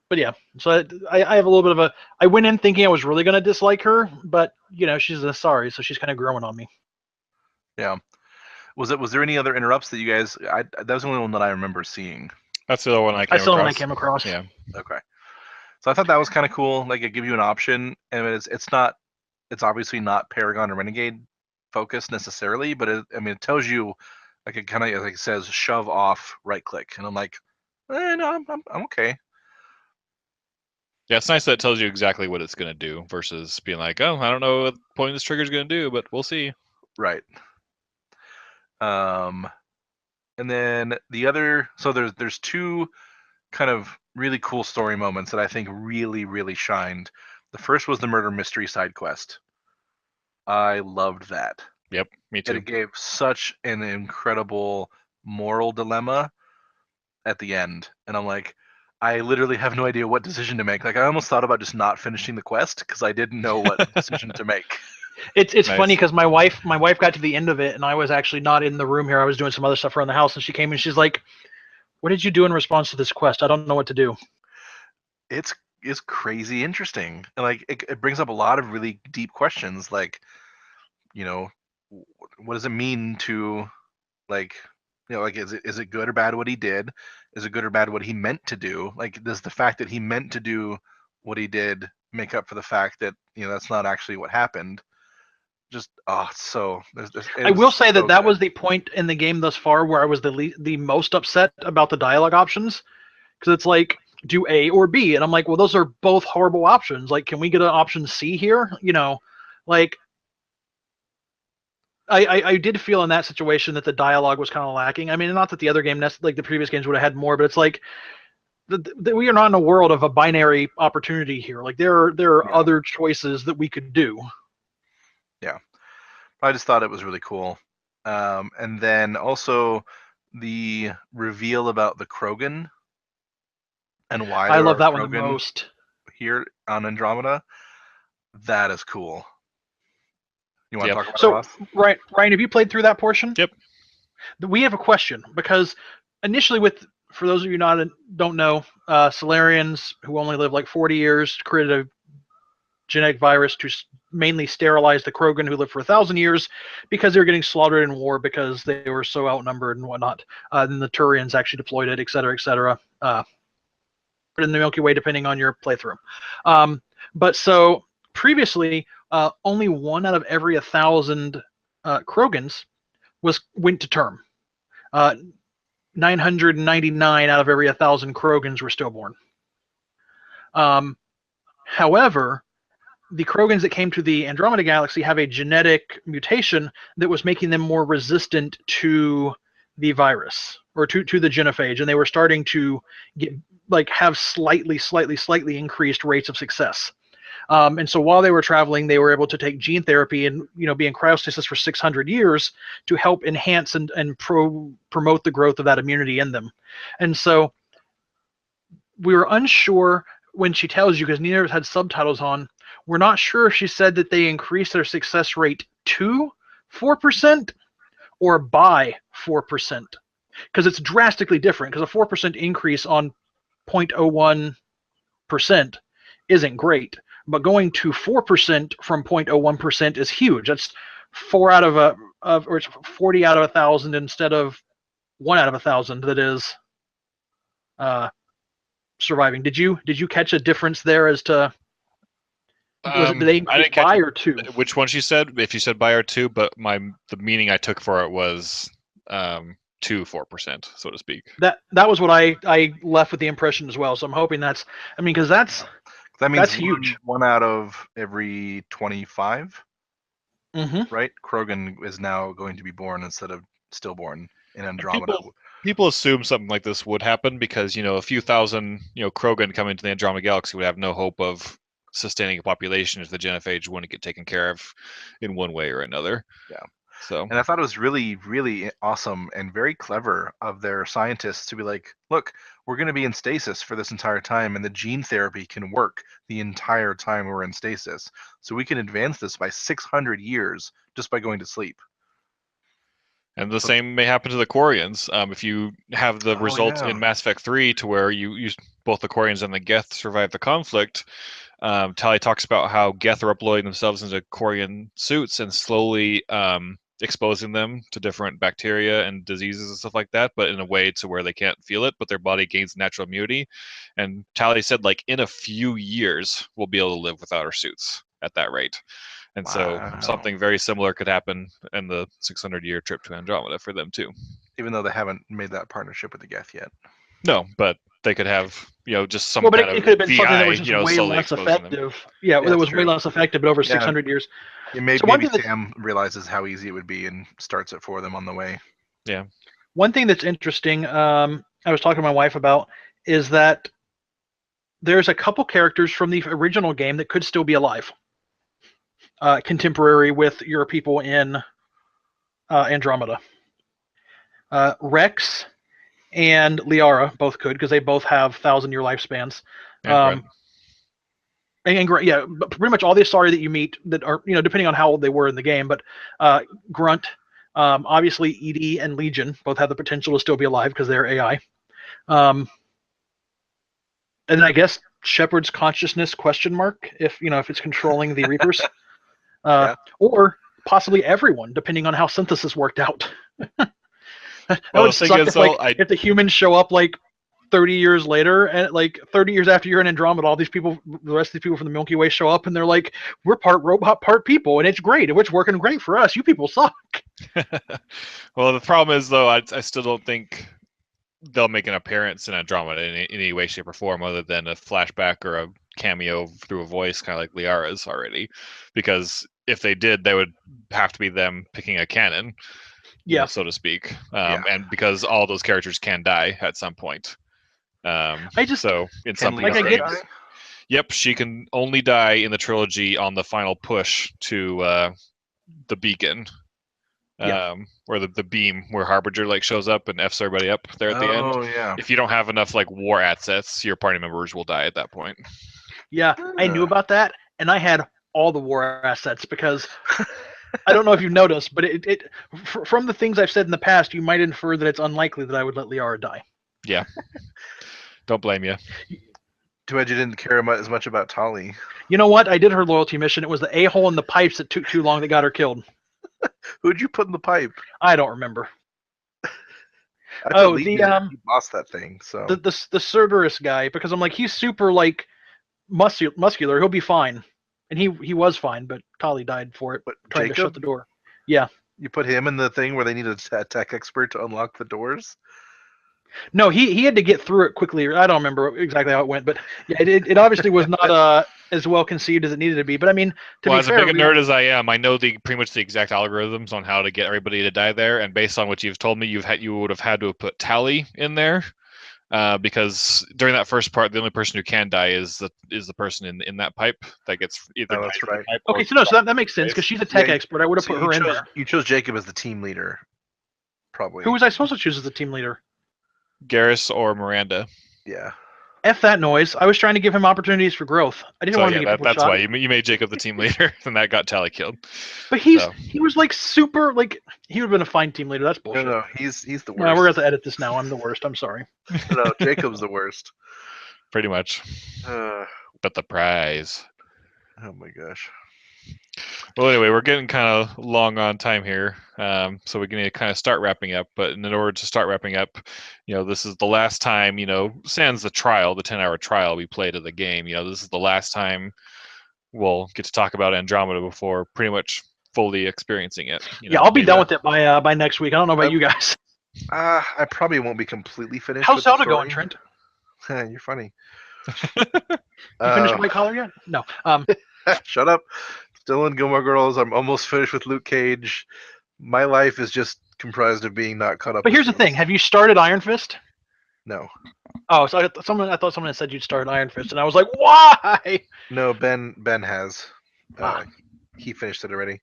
S4: But yeah, so I have a little bit of a. I went in thinking I was really gonna dislike her, but she's a sorry, so she's kind of growing on me.
S3: Yeah. Was there any other interrupts that you guys? That was the only one that I remember seeing.
S2: That's the other one I came
S4: That's the
S2: across.
S4: one I came across.
S2: Yeah.
S3: Okay. So I thought that was kind of cool. Like it give you an option, and it's obviously not Paragon or Renegade focused necessarily, but it tells you like it kind of like it says shove off right click, and I'm like, no, I'm okay.
S2: Yeah, it's nice that it tells you exactly what it's going to do versus being like, oh, I don't know what pointing this trigger is going to do, but we'll see.
S3: Right. And then the other, so there's two kind of really cool story moments that I think really, really shined. The first was the murder mystery side quest. I loved that.
S2: Yep, me too.
S3: It gave such an incredible moral dilemma at the end. And I'm like, I literally have no idea what decision to make. Like I almost thought about just not finishing the quest because I didn't know what decision to make.
S4: It's
S2: Nice.
S4: funny because my wife got to the end of it and I was actually not in the room here. I was doing some other stuff around the house and she came and she's like, "What did you do in response to this quest? I don't know what to do."
S3: It's crazy interesting. And like it brings up a lot of really deep questions like, what does it mean to like like is it good or bad what he did? Is it good or bad what he meant to do? Like does the fact that he meant to do what he did make up for the fact that that's not actually what happened? Just so
S4: I will say that was the point in the game thus far where I was the most upset about the dialogue options because it's like do A or B and I'm like, well, those are both horrible options. Like, can we get an option C here? Like I did feel in that situation that the dialogue was kind of lacking. I mean, not that the other game, like the previous games, would have had more, but it's like we are not in a world of a binary opportunity here. Like there are other choices that we could do.
S3: Yeah, I just thought it was really cool. And then also the reveal about the Krogan and why
S4: I love that
S3: Krogan
S4: one the most
S3: here on Andromeda. That is cool. You want to talk about
S4: so,
S3: it, Ross?
S4: Ryan, have you played through that portion?
S2: Yep.
S4: We have a question because initially, for those of you don't know, Solarians who only live like 40 years created a genetic virus to mainly sterilize the Krogan who lived for 1,000 years because they were getting slaughtered in war because they were so outnumbered and whatnot. Then the Turians actually deployed it, et cetera, et cetera. In the Milky Way, depending on your playthrough. But so previously, only 1 out of every 1,000 Krogans went to term. 999 out of every 1,000 Krogans were stillborn. However, the Krogans that came to the Andromeda galaxy have a genetic mutation that was making them more resistant to the virus or to the genophage, and they were starting to have slightly increased rates of success. And so while they were traveling, they were able to take gene therapy and be in cryostasis for 600 years to help enhance and promote the growth of that immunity in them. And so we were unsure when she tells you, because Nina had subtitles on, we're not sure if she said that they increased their success rate to 4% or by 4%, because it's drastically different. Because a 4% increase on 0.01% isn't great, but going to 4% from 0.01% is huge. That's 4 out of or it's 40 out of 1,000 instead of 1 out of 1,000 that is surviving. Did you catch a difference there as to did they increase by or to?
S2: Which one she said? If you said by or to, but the meaning I took for it was to 4%, so to speak.
S4: That was what I left with the impression as well. So I'm hoping that's, I mean, because that means that's huge.
S3: 1 out of every 25,
S4: mm-hmm.
S3: right? Krogan is now going to be born instead of stillborn in Andromeda.
S2: People assume something like this would happen because a few thousand Krogan coming to the Andromeda Galaxy would have no hope of sustaining a population if the genophage wouldn't get taken care of in one way or another.
S3: Yeah.
S2: So,
S3: and I thought it was really, really awesome and very clever of their scientists to be like, look, we're going to be in stasis for this entire time, and the gene therapy can work the entire time we're in stasis. So we can advance this by 600 years just by going to sleep.
S2: And the same may happen to the Quarians. If you have the results in Mass Effect 3 to where you both the Quarians and the Geth survive the conflict, Tali talks about how Geth are uploading themselves into Quarian suits and slowly exposing them to different bacteria and diseases and stuff like that, but in a way to where they can't feel it, but their body gains natural immunity. And Tali said, like, in a few years, we'll be able to live without our suits at that rate. And so something very similar could happen in the 600-year trip to Andromeda for them too.
S3: Even though they haven't made that partnership with the Geth yet.
S2: No, but they could have, just some
S4: kind
S2: of
S4: it could have been
S2: VI,
S4: something that was just way less effective. Yeah, that was way less effective, but over 600 years.
S3: Yeah, maybe Sam realizes how easy it would be and starts it for them on the way.
S2: Yeah.
S4: One thing that's interesting, I was talking to my wife about, is that there's a couple characters from the original game that could still be alive. Contemporary with your people in Andromeda. Rex and Liara both could, because they both have 1,000-year lifespans. And but pretty much all the Asari that you meet that are, depending on how old they were in the game, but Grunt, obviously Edie and Legion both have the potential to still be alive because they're AI. And then I guess Shepard's consciousness ? If it's controlling the Reapers. Or possibly everyone, depending on how synthesis worked out. That would suck if the humans show up like 30 years later, and like 30 years after you're in Andromeda, all these people, the rest of the people from the Milky Way show up, and they're like, we're part robot, part people, and it's great. It's working great for us. You people suck.
S2: Well, the problem is, though, I still don't think they'll make an appearance in Andromeda in any way, shape, or form other than a flashback or a cameo through a voice, kind of like Liara's already. Because if they did, they would have to be them picking a canon, so to speak. And because all those characters can die at some point. Yep, she can only die in the trilogy on the final push to the beacon. Or the beam where Harbinger shows up and F's everybody up there at the end.
S3: Yeah.
S2: If you don't have enough war assets, your party members will die at that point.
S4: Yeah, I knew about that, and I had all the war assets because I don't know if you've noticed, but from the things I've said in the past, you might infer that it's unlikely that I would let Liara die.
S2: Yeah. Don't blame you.
S3: Too bad you didn't care as much about Tali.
S4: You know what? I did her loyalty mission. It was the a-hole in the pipes that took too long that got her killed.
S3: Who'd you put in the pipe?
S4: I don't remember.
S3: You lost that thing. So
S4: the Cerberus guy, because I'm like, he's super muscular. He'll be fine, and he was fine, but Tali died for it. But trying to shut the door. Yeah.
S3: You put him in the thing where they need a tech expert to unlock the doors.
S4: No, he had to get through it quickly. I don't remember exactly how it went, but yeah, it obviously was not as well conceived as it needed to be. But I mean,
S2: as big a nerd as I am, I know pretty much the exact algorithms on how to get everybody to die there. And based on what you've told me, you would have had to have put Tali in there, because during that first part, the only person who can die is the person in that pipe that gets either.
S3: That's right.
S4: Okay, so that makes sense because she's a tech expert. I would have put her in there.
S3: You chose Jacob as the team leader, probably.
S4: Who was I supposed to choose as the team leader?
S2: Garrus or Miranda.
S3: Yeah.
S4: F that noise. I was trying to give him opportunities for growth. I didn't
S2: So
S4: want him to
S2: yeah,
S4: get people
S2: that's
S4: shot.
S2: why you made Jacob the team leader, and that got Tally killed.
S4: But he was like super like he would have been a fine team leader. That's bullshit.
S3: No, he's the worst.
S4: No, we're gonna have to edit this now. I'm the worst. I'm sorry.
S3: No, Jacob's the worst.
S2: Pretty much. But the prize.
S3: Oh my gosh.
S2: Well, anyway, we're getting kind of long on time here, so we're going to kind of start wrapping up. But in order to start wrapping up, this is the last time, sans the trial, the 10-hour trial we played of the game. This is the last time we'll get to talk about Andromeda before pretty much fully experiencing it.
S4: Yeah, I'll be done with it by next week. I don't know about you guys.
S3: I probably won't be completely finished.
S4: How's
S3: with the
S4: Zelda
S3: story.
S4: going, Trent?
S3: You're funny.
S4: You finished White Collar yet? No.
S3: Shut up. Still in Gilmore Girls. I'm almost finished with Luke Cage. My life is just comprised of being not caught up.
S4: But here's the thing: have you started Iron Fist?
S3: No.
S4: Oh, so I thought someone had said you'd start Iron Fist, and I was like, why?
S3: No, Ben has. He finished it already.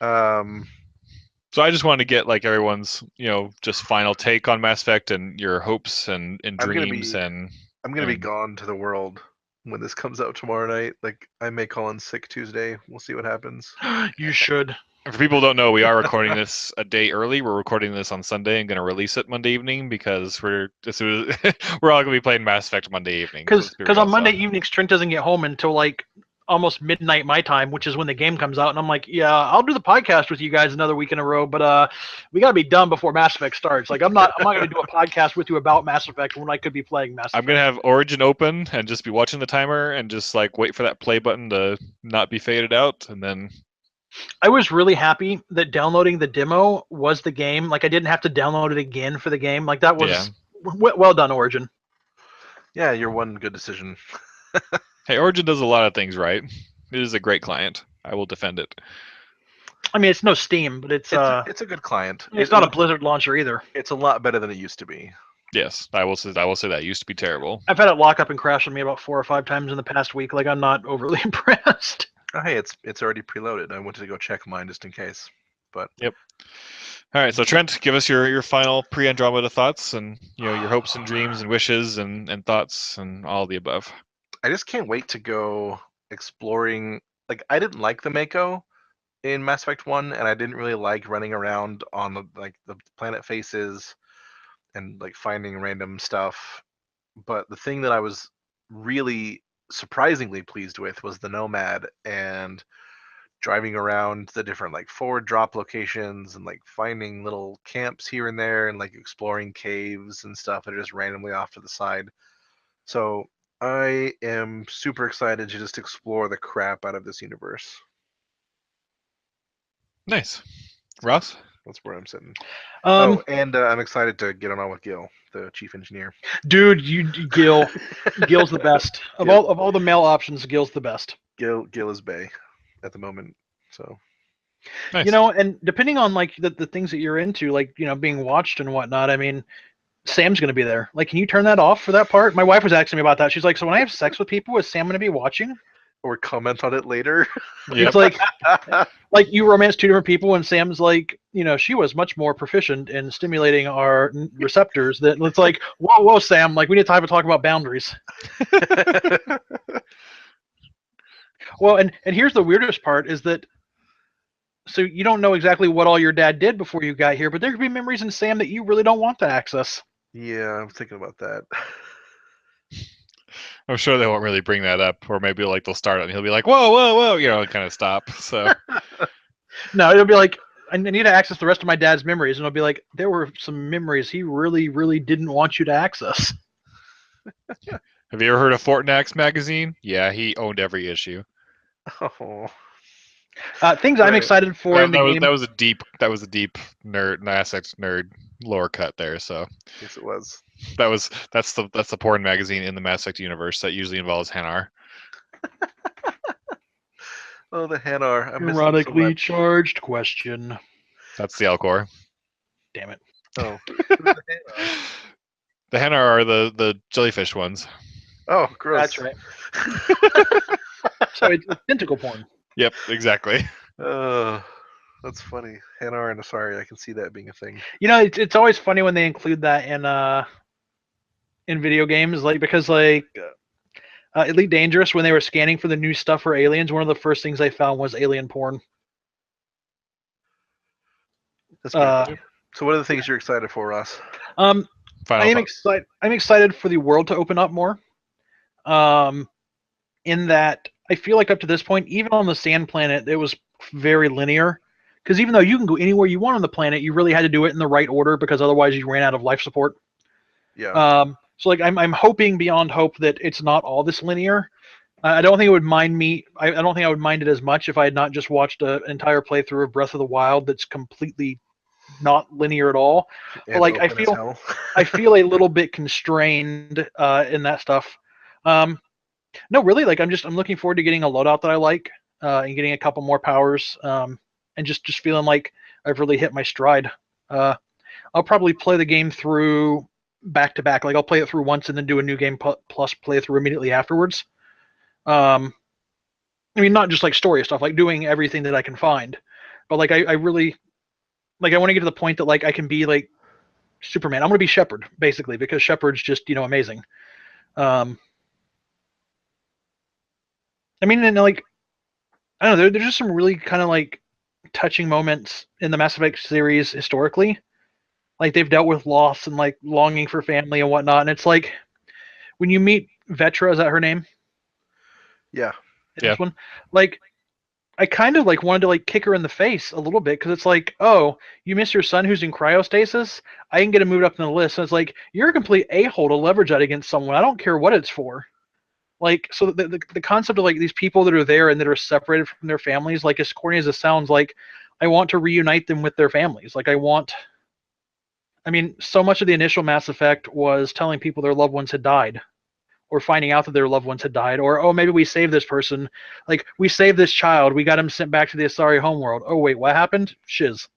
S2: So I just wanted to get like everyone's, just final take on Mass Effect and your hopes and dreams.
S3: I'm gonna be gone to the world when this comes out tomorrow night. Like, I may call in sick Tuesday. We'll see what happens.
S4: You should.
S2: For people who don't know, we are recording this a day early. We're recording this on Sunday and going to release it Monday evening because we're all going to be playing Mass Effect Monday evening.
S4: Because on Monday evenings, Trent doesn't get home until like almost midnight my time, which is when the game comes out. And I'm like, yeah, I'll do the podcast with you guys another week in a row, but we got to be done before Mass Effect starts. Like, I'm not going to do a podcast with you about Mass Effect when I could be playing Mass Effect.
S2: I'm going to have Origin open and just be watching the timer and just like wait for that play button to not be faded out, and then.
S4: I was really happy that downloading the demo was the game. Like, I didn't have to download it again for the game. Like, that was well done, Origin.
S3: Yeah, you're one good decision.
S2: Hey, Origin does a lot of things right. It is a great client. I will defend it.
S4: I mean, it's no Steam, but it's
S3: a good client.
S4: It's not a Blizzard launcher either.
S3: It's a lot better than it used to be.
S2: Yes, I will say that it used to be terrible.
S4: I've had it lock up and crash on me about 4 or 5 times in the past week. Like, I'm not overly impressed.
S3: Oh, hey, it's already preloaded. I wanted to go check mine just in case. But
S2: yep. All right, so Trent, give us your final pre-Andromeda thoughts and your hopes and dreams and wishes and thoughts and all the above.
S3: I just can't wait to go exploring. Like, I didn't like the Mako in Mass Effect 1, and I didn't really like running around on the planet faces and like finding random stuff. But the thing that I was really surprisingly pleased with was the Nomad and driving around the different like forward drop locations and like finding little camps here and there and like exploring caves and stuff that are just randomly off to the side. So I am super excited to just explore the crap out of this universe.
S2: Nice. Ross?
S3: That's where I'm sitting.
S4: And
S3: I'm excited to get on with Gil, the chief engineer.
S4: Dude, Gil's the best. Of all the male options, Gil's the best.
S3: Gil is bae at the moment. So
S2: nice.
S4: And depending on like the things that you're into, like, being watched and whatnot, I mean, Sam's gonna be there. Like, can you turn that off for that part? My wife was asking me about that. She's like, so when I have sex with people, is Sam gonna be watching?
S3: Or comment on it later?
S4: Yep. It's like you romance 2 different people, and Sam's like, she was much more proficient in stimulating our receptors. That it's like, whoa, Sam, like, we need time to talk about boundaries. Well, and here's the weirdest part is that, so you don't know exactly what all your dad did before you got here, but there could be memories in Sam that you really don't want to access.
S3: Yeah, I'm thinking about that.
S2: I'm sure they won't really bring that up, or maybe like they'll start it and he'll be like, whoa, and kind of stop. So
S4: no, it'll be like, I need to access the rest of my dad's memories, and it'll be like, there were some memories he really, really didn't want you to access.
S2: Have you ever heard of Fortnax magazine? Yeah, he owned every issue.
S3: Oh.
S4: Things I'm excited for in the game.
S2: That was a deep nerd, Mass Effect nerd lore cut there. So
S3: yes, it was.
S2: That's the porn magazine in the Mass Effect universe that usually involves Hanar.
S3: Oh, the Hanar.
S4: Erotically charged question.
S2: That's the Alcor.
S4: Damn it.
S3: Oh.
S2: The Hanar are the jellyfish ones.
S3: Oh, gross.
S4: That's right. So it's tentacle porn.
S2: Yep, exactly.
S3: That's funny. Hanar and Asari, I can see that being a thing.
S4: It's always funny when they include that in in video games, like because like Elite Dangerous, when they were scanning for the new stuff for aliens, one of the first things they found was alien porn.
S3: That's pretty
S4: Uh,
S3: cool. So what are the things you're excited for, Ross?
S4: I
S2: Final
S4: am
S2: thought.
S4: excited. I'm excited for the world to open up more. In that I feel like up to this point, even on the Sand Planet, it was very linear. Because even though you can go anywhere you want on the planet, you really had to do it in the right order because otherwise you ran out of life support.
S3: Yeah.
S4: So like I'm hoping beyond hope that it's not all this linear. I don't think it would mind me. I don't think I would mind it as much if I had not just watched an entire playthrough of Breath of the Wild that's completely not linear at all. But
S3: And
S4: like
S3: open as hell.
S4: I feel a little bit constrained in that stuff. No, really, like I'm looking forward to getting a loadout that I like and getting a couple more powers and just feeling like I've really hit my stride. I'll probably play the game through back to back. Like I'll play it through once and then do a new game plus playthrough immediately afterwards. I mean, not just like story stuff, like doing everything that I can find, but like I really like I want to get to the point that like I can be like Superman. I'm gonna be Shepard basically because Shepard's just amazing. I mean, and like I don't know, there's just some really kind of like touching moments in the Mass Effect series historically. Like they've dealt with loss and like longing for family and whatnot, and it's like when you meet Vetra, is that her name?
S3: Yeah.
S4: In this one, like I kind of like wanted to like kick her in the face a little bit because it's like, oh, you miss your son who's in cryostasis. I can get him moved up in the list. And it's like you're a complete a-hole to leverage that against someone. I don't care what it's for. Like so, the concept of like these people that are there and that are separated from their families, like as corny as it sounds, like I want to reunite them with their families. Like I mean, so much of the initial Mass Effect was telling people their loved ones had died, or finding out that their loved ones had died, or oh, maybe we saved this person, like we saved this child, we got him sent back to the Asari homeworld. Oh wait, what happened? Shiz.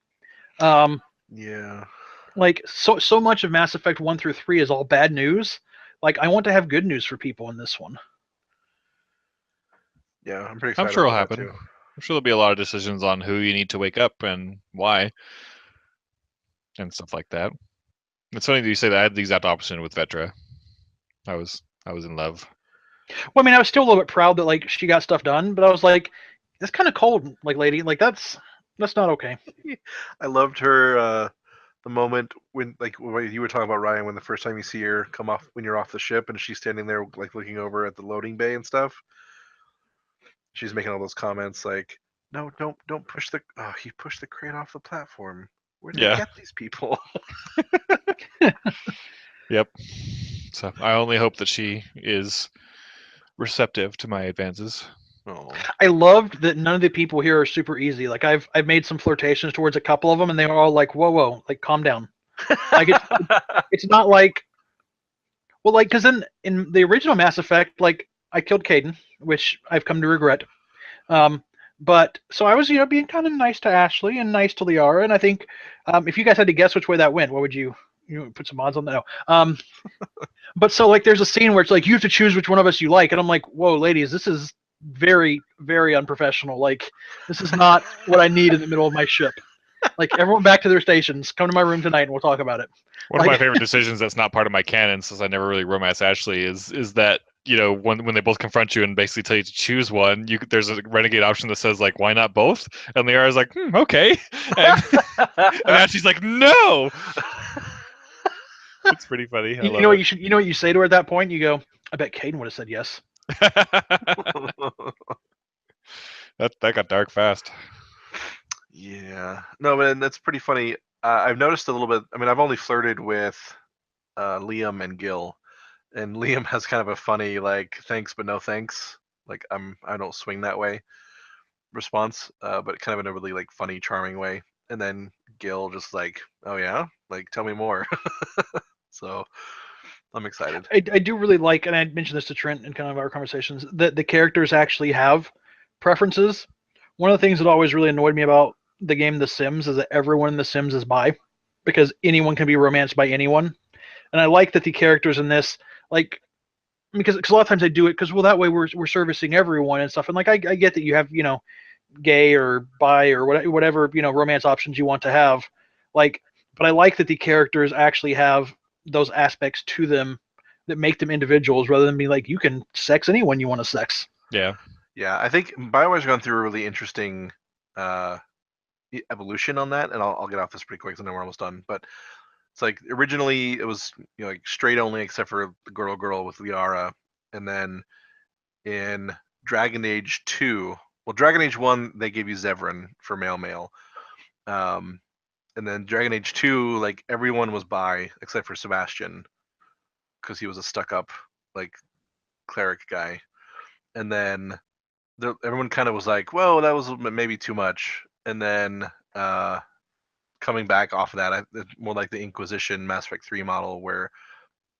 S3: Yeah.
S4: Like so much of Mass Effect 1 through 3 is all bad news. Like I want to have good news for people in this one.
S3: Yeah, I'm pretty excited.
S2: I'm sure it'll
S3: about that,
S2: happen.
S3: too.
S2: I'm sure there'll be a lot of decisions on who you need to wake up and why, and stuff like that. It's funny that you say that. I had the exact opposite with Vetra. I was in love.
S4: Well, I mean, I was still a little bit proud that like she got stuff done, but I was like, it's kind of cold, like lady, like that's not okay.
S3: I loved her the moment when like what you were talking about, Ryan, when the first time you see her come off when you're off the ship and she's standing there like looking over at the loading bay and stuff. She's making all those comments like, no, don't push the he pushed the crate off the platform. Where did they get these people?
S2: Yep. So I only hope that she is receptive to my advances.
S3: Oh.
S4: I loved that none of the people here are super easy. Like I've made some flirtations towards a couple of them, and they were all like, "Whoa, like calm down." Like it's not like, well, like because in the original Mass Effect, like I killed Caden, which I've come to regret. But so I was being kind of nice to Ashley and nice to Liara, and I think if you guys had to guess which way that went, what would you put some odds on that? No. But so like there's a scene where it's like you have to choose which one of us you like, and I'm like, whoa, ladies, this is very, very unprofessional. Like this is not what I need in the middle of my ship. Like everyone back to their stations. Come to my room tonight and we'll talk about it.
S2: One of my favorite decisions that's not part of my canon, since I never really romance Ashley, is that when they both confront you and basically tell you to choose one, there's a renegade option that says like, why not both? And Liara's like, okay, and Ashley's like, no. It's pretty funny.
S4: You know what you say to her at that point? You go, I bet Caden would have said yes.
S2: that got dark fast.
S3: Yeah. No, but that's pretty funny. I've noticed a little bit. I mean, I've only flirted with Liam and Gil, and Liam has kind of a funny like thanks but no thanks. Like I don't swing that way response, but kind of in a really like funny, charming way. And then Gil just like, oh yeah, like tell me more. So I'm excited.
S4: I do really like, and I mentioned this to Trent in kind of our conversations, that the characters actually have preferences. One of the things that always really annoyed me about the game The Sims is that everyone in The Sims is bi, because anyone can be romanced by anyone. And I like that the characters in this, like, because a lot of times they do it because, well, that way we're servicing everyone and stuff. And like I get that you have gay or bi or whatever romance options you want to have, like, but I like that the characters actually have those aspects to them that make them individuals rather than be like, you can sex anyone you want to sex.
S2: Yeah.
S3: Yeah, I think BioWare's gone through a really interesting evolution on that, and I'll get off this pretty quick because I know we're almost done. But it's like originally it was like straight only except for the girl with Liara, and then in Dragon Age 2, well, Dragon Age 1 they gave you Zevran for male, and then Dragon Age 2 like everyone was bi except for Sebastian because he was a stuck-up like cleric guy, and then everyone kind of was like, "Whoa, that was maybe too much." And then coming back off of that, it's more like the Inquisition Mass Effect 3 model, where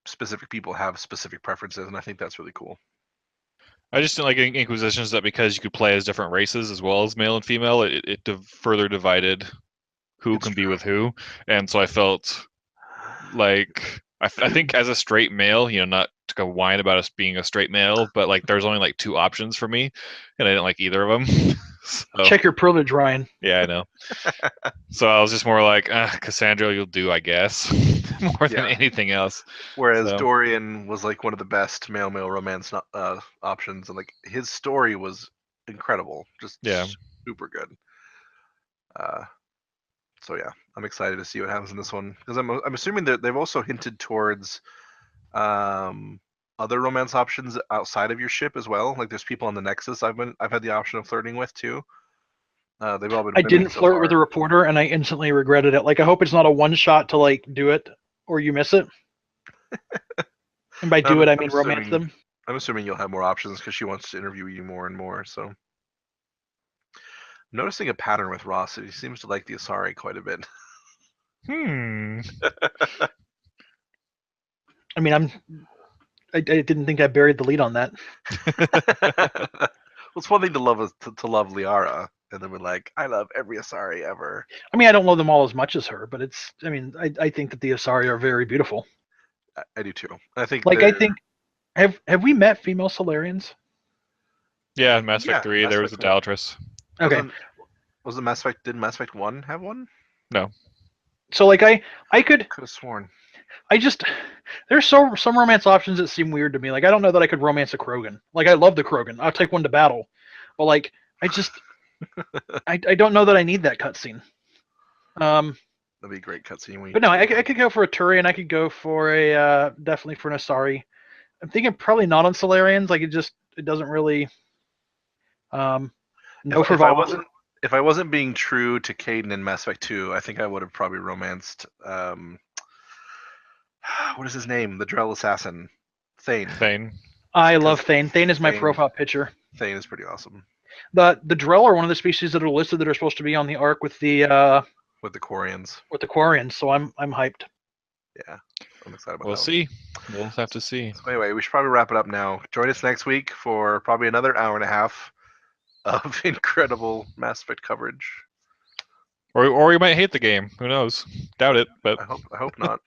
S3: specific people have specific preferences, and I think that's really cool.
S2: I just didn't like Inquisitions that because you could play as different races as well as male and female, it further divided who
S3: It's
S2: can be
S3: true.
S2: with who, and so I felt like I think as a straight male, not to go whine about us being a straight male, but like there's only like 2 options for me, and I didn't like either of them. So,
S4: Check your privilege, Ryan.
S2: yeah, I know. So I was just more like, Cassandra, you'll do, I guess, more than
S3: Yeah.
S2: anything else.
S3: Whereas
S2: So-
S3: Dorian was like one of the best male romance options, and like his story was incredible, just
S2: Yeah.
S3: super good. So yeah, I'm excited to see what happens in this one because I'm assuming that they've also hinted towards other romance options outside of your ship as well. Like there's people on the Nexus I've had the option of flirting with too. They've all been.
S4: I
S3: women
S4: didn't
S3: so
S4: flirt with a
S3: far.
S4: reporter, and I instantly regretted it. Like, I hope it's not a one shot to like do it or you miss it. And by do it, I mean romance them.
S3: I'm assuming you'll have more options because she wants to interview you more and more. So, I'm noticing a pattern with Ross. He seems to like the Asari quite a bit.
S4: I mean, I didn't think I buried the lead on that.
S3: Well, it's one thing to love Liara, and then we're like, I love every Asari ever.
S4: I mean, I don't love them all as much as her, but it's. I mean, I think that the Asari are very beautiful.
S3: I do too. I think
S4: Like, I think have we met female Solarians?
S2: Yeah, in Mass Effect 3,
S3: Mass
S2: there was a
S3: Effect 1.
S2: Dalatrus.
S4: Okay.
S3: Was it Mass Effect? Did Mass Effect 1 have one?
S2: No.
S4: So like I could
S3: have sworn.
S4: There's some romance options that seem weird to me. Like, I don't know that I could romance a Krogan. Like, I love the Krogan. I'll take one to battle. But like, I just I don't know that I need that cutscene.
S3: That'd be a great cutscene.
S4: But no, I could go for a Turian. I could go for a definitely for an Asari. I'm thinking probably not on Solarians. Like, it doesn't really.
S3: If I wasn't being true to Caden in Mass Effect 2, I think I would have probably romanced. What is his name? The Drell assassin, Thane.
S4: I love Thane. Thane is my
S3: Thane-
S4: profile picture.
S3: Thane is pretty awesome.
S4: The Drell are one of the species that are listed that are supposed to be on the Ark with the
S3: With the Quarians.
S4: So I'm hyped.
S3: Yeah, I'm excited about
S2: We'll
S3: that.
S2: see. We'll have to see.
S3: So anyway, we should probably wrap it up now. Join us next week for probably another hour and a half of incredible Mass Effect coverage.
S2: Or we might hate the game. Who knows? Doubt it, but
S3: I hope not.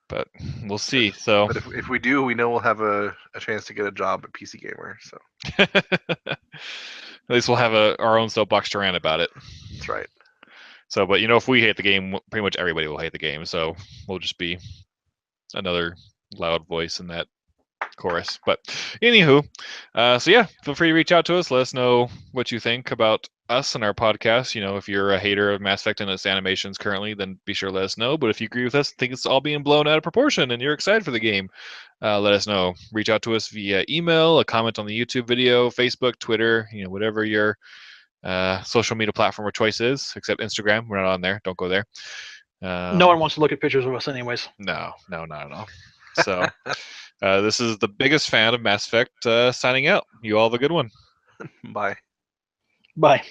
S2: but we'll see. So
S3: But if we do, we know we'll have a chance to get a job at PC Gamer. So
S2: at least we'll have our own soapbox to rant about it.
S3: that's right.
S2: So, but if we hate the game, pretty much everybody will hate the game. So we'll just be another loud voice in that chorus. But anywho, so yeah, feel free to reach out to us. Let us know what you think about us and our podcast. If you're a hater of Mass Effect and its animations currently, then be sure to let us know. But if you agree with us, think it's all being blown out of proportion and you're excited for the game, let us know. Reach out to us via email, a comment on the YouTube video, Facebook, Twitter, whatever your social media platform of choice is, except Instagram. We're not on there. Don't go there.
S4: No one wants to look at pictures of us anyways.
S2: No, not at all. So this is the biggest fan of Mass Effect signing out. You all have a good one.
S3: Bye.
S4: Bye.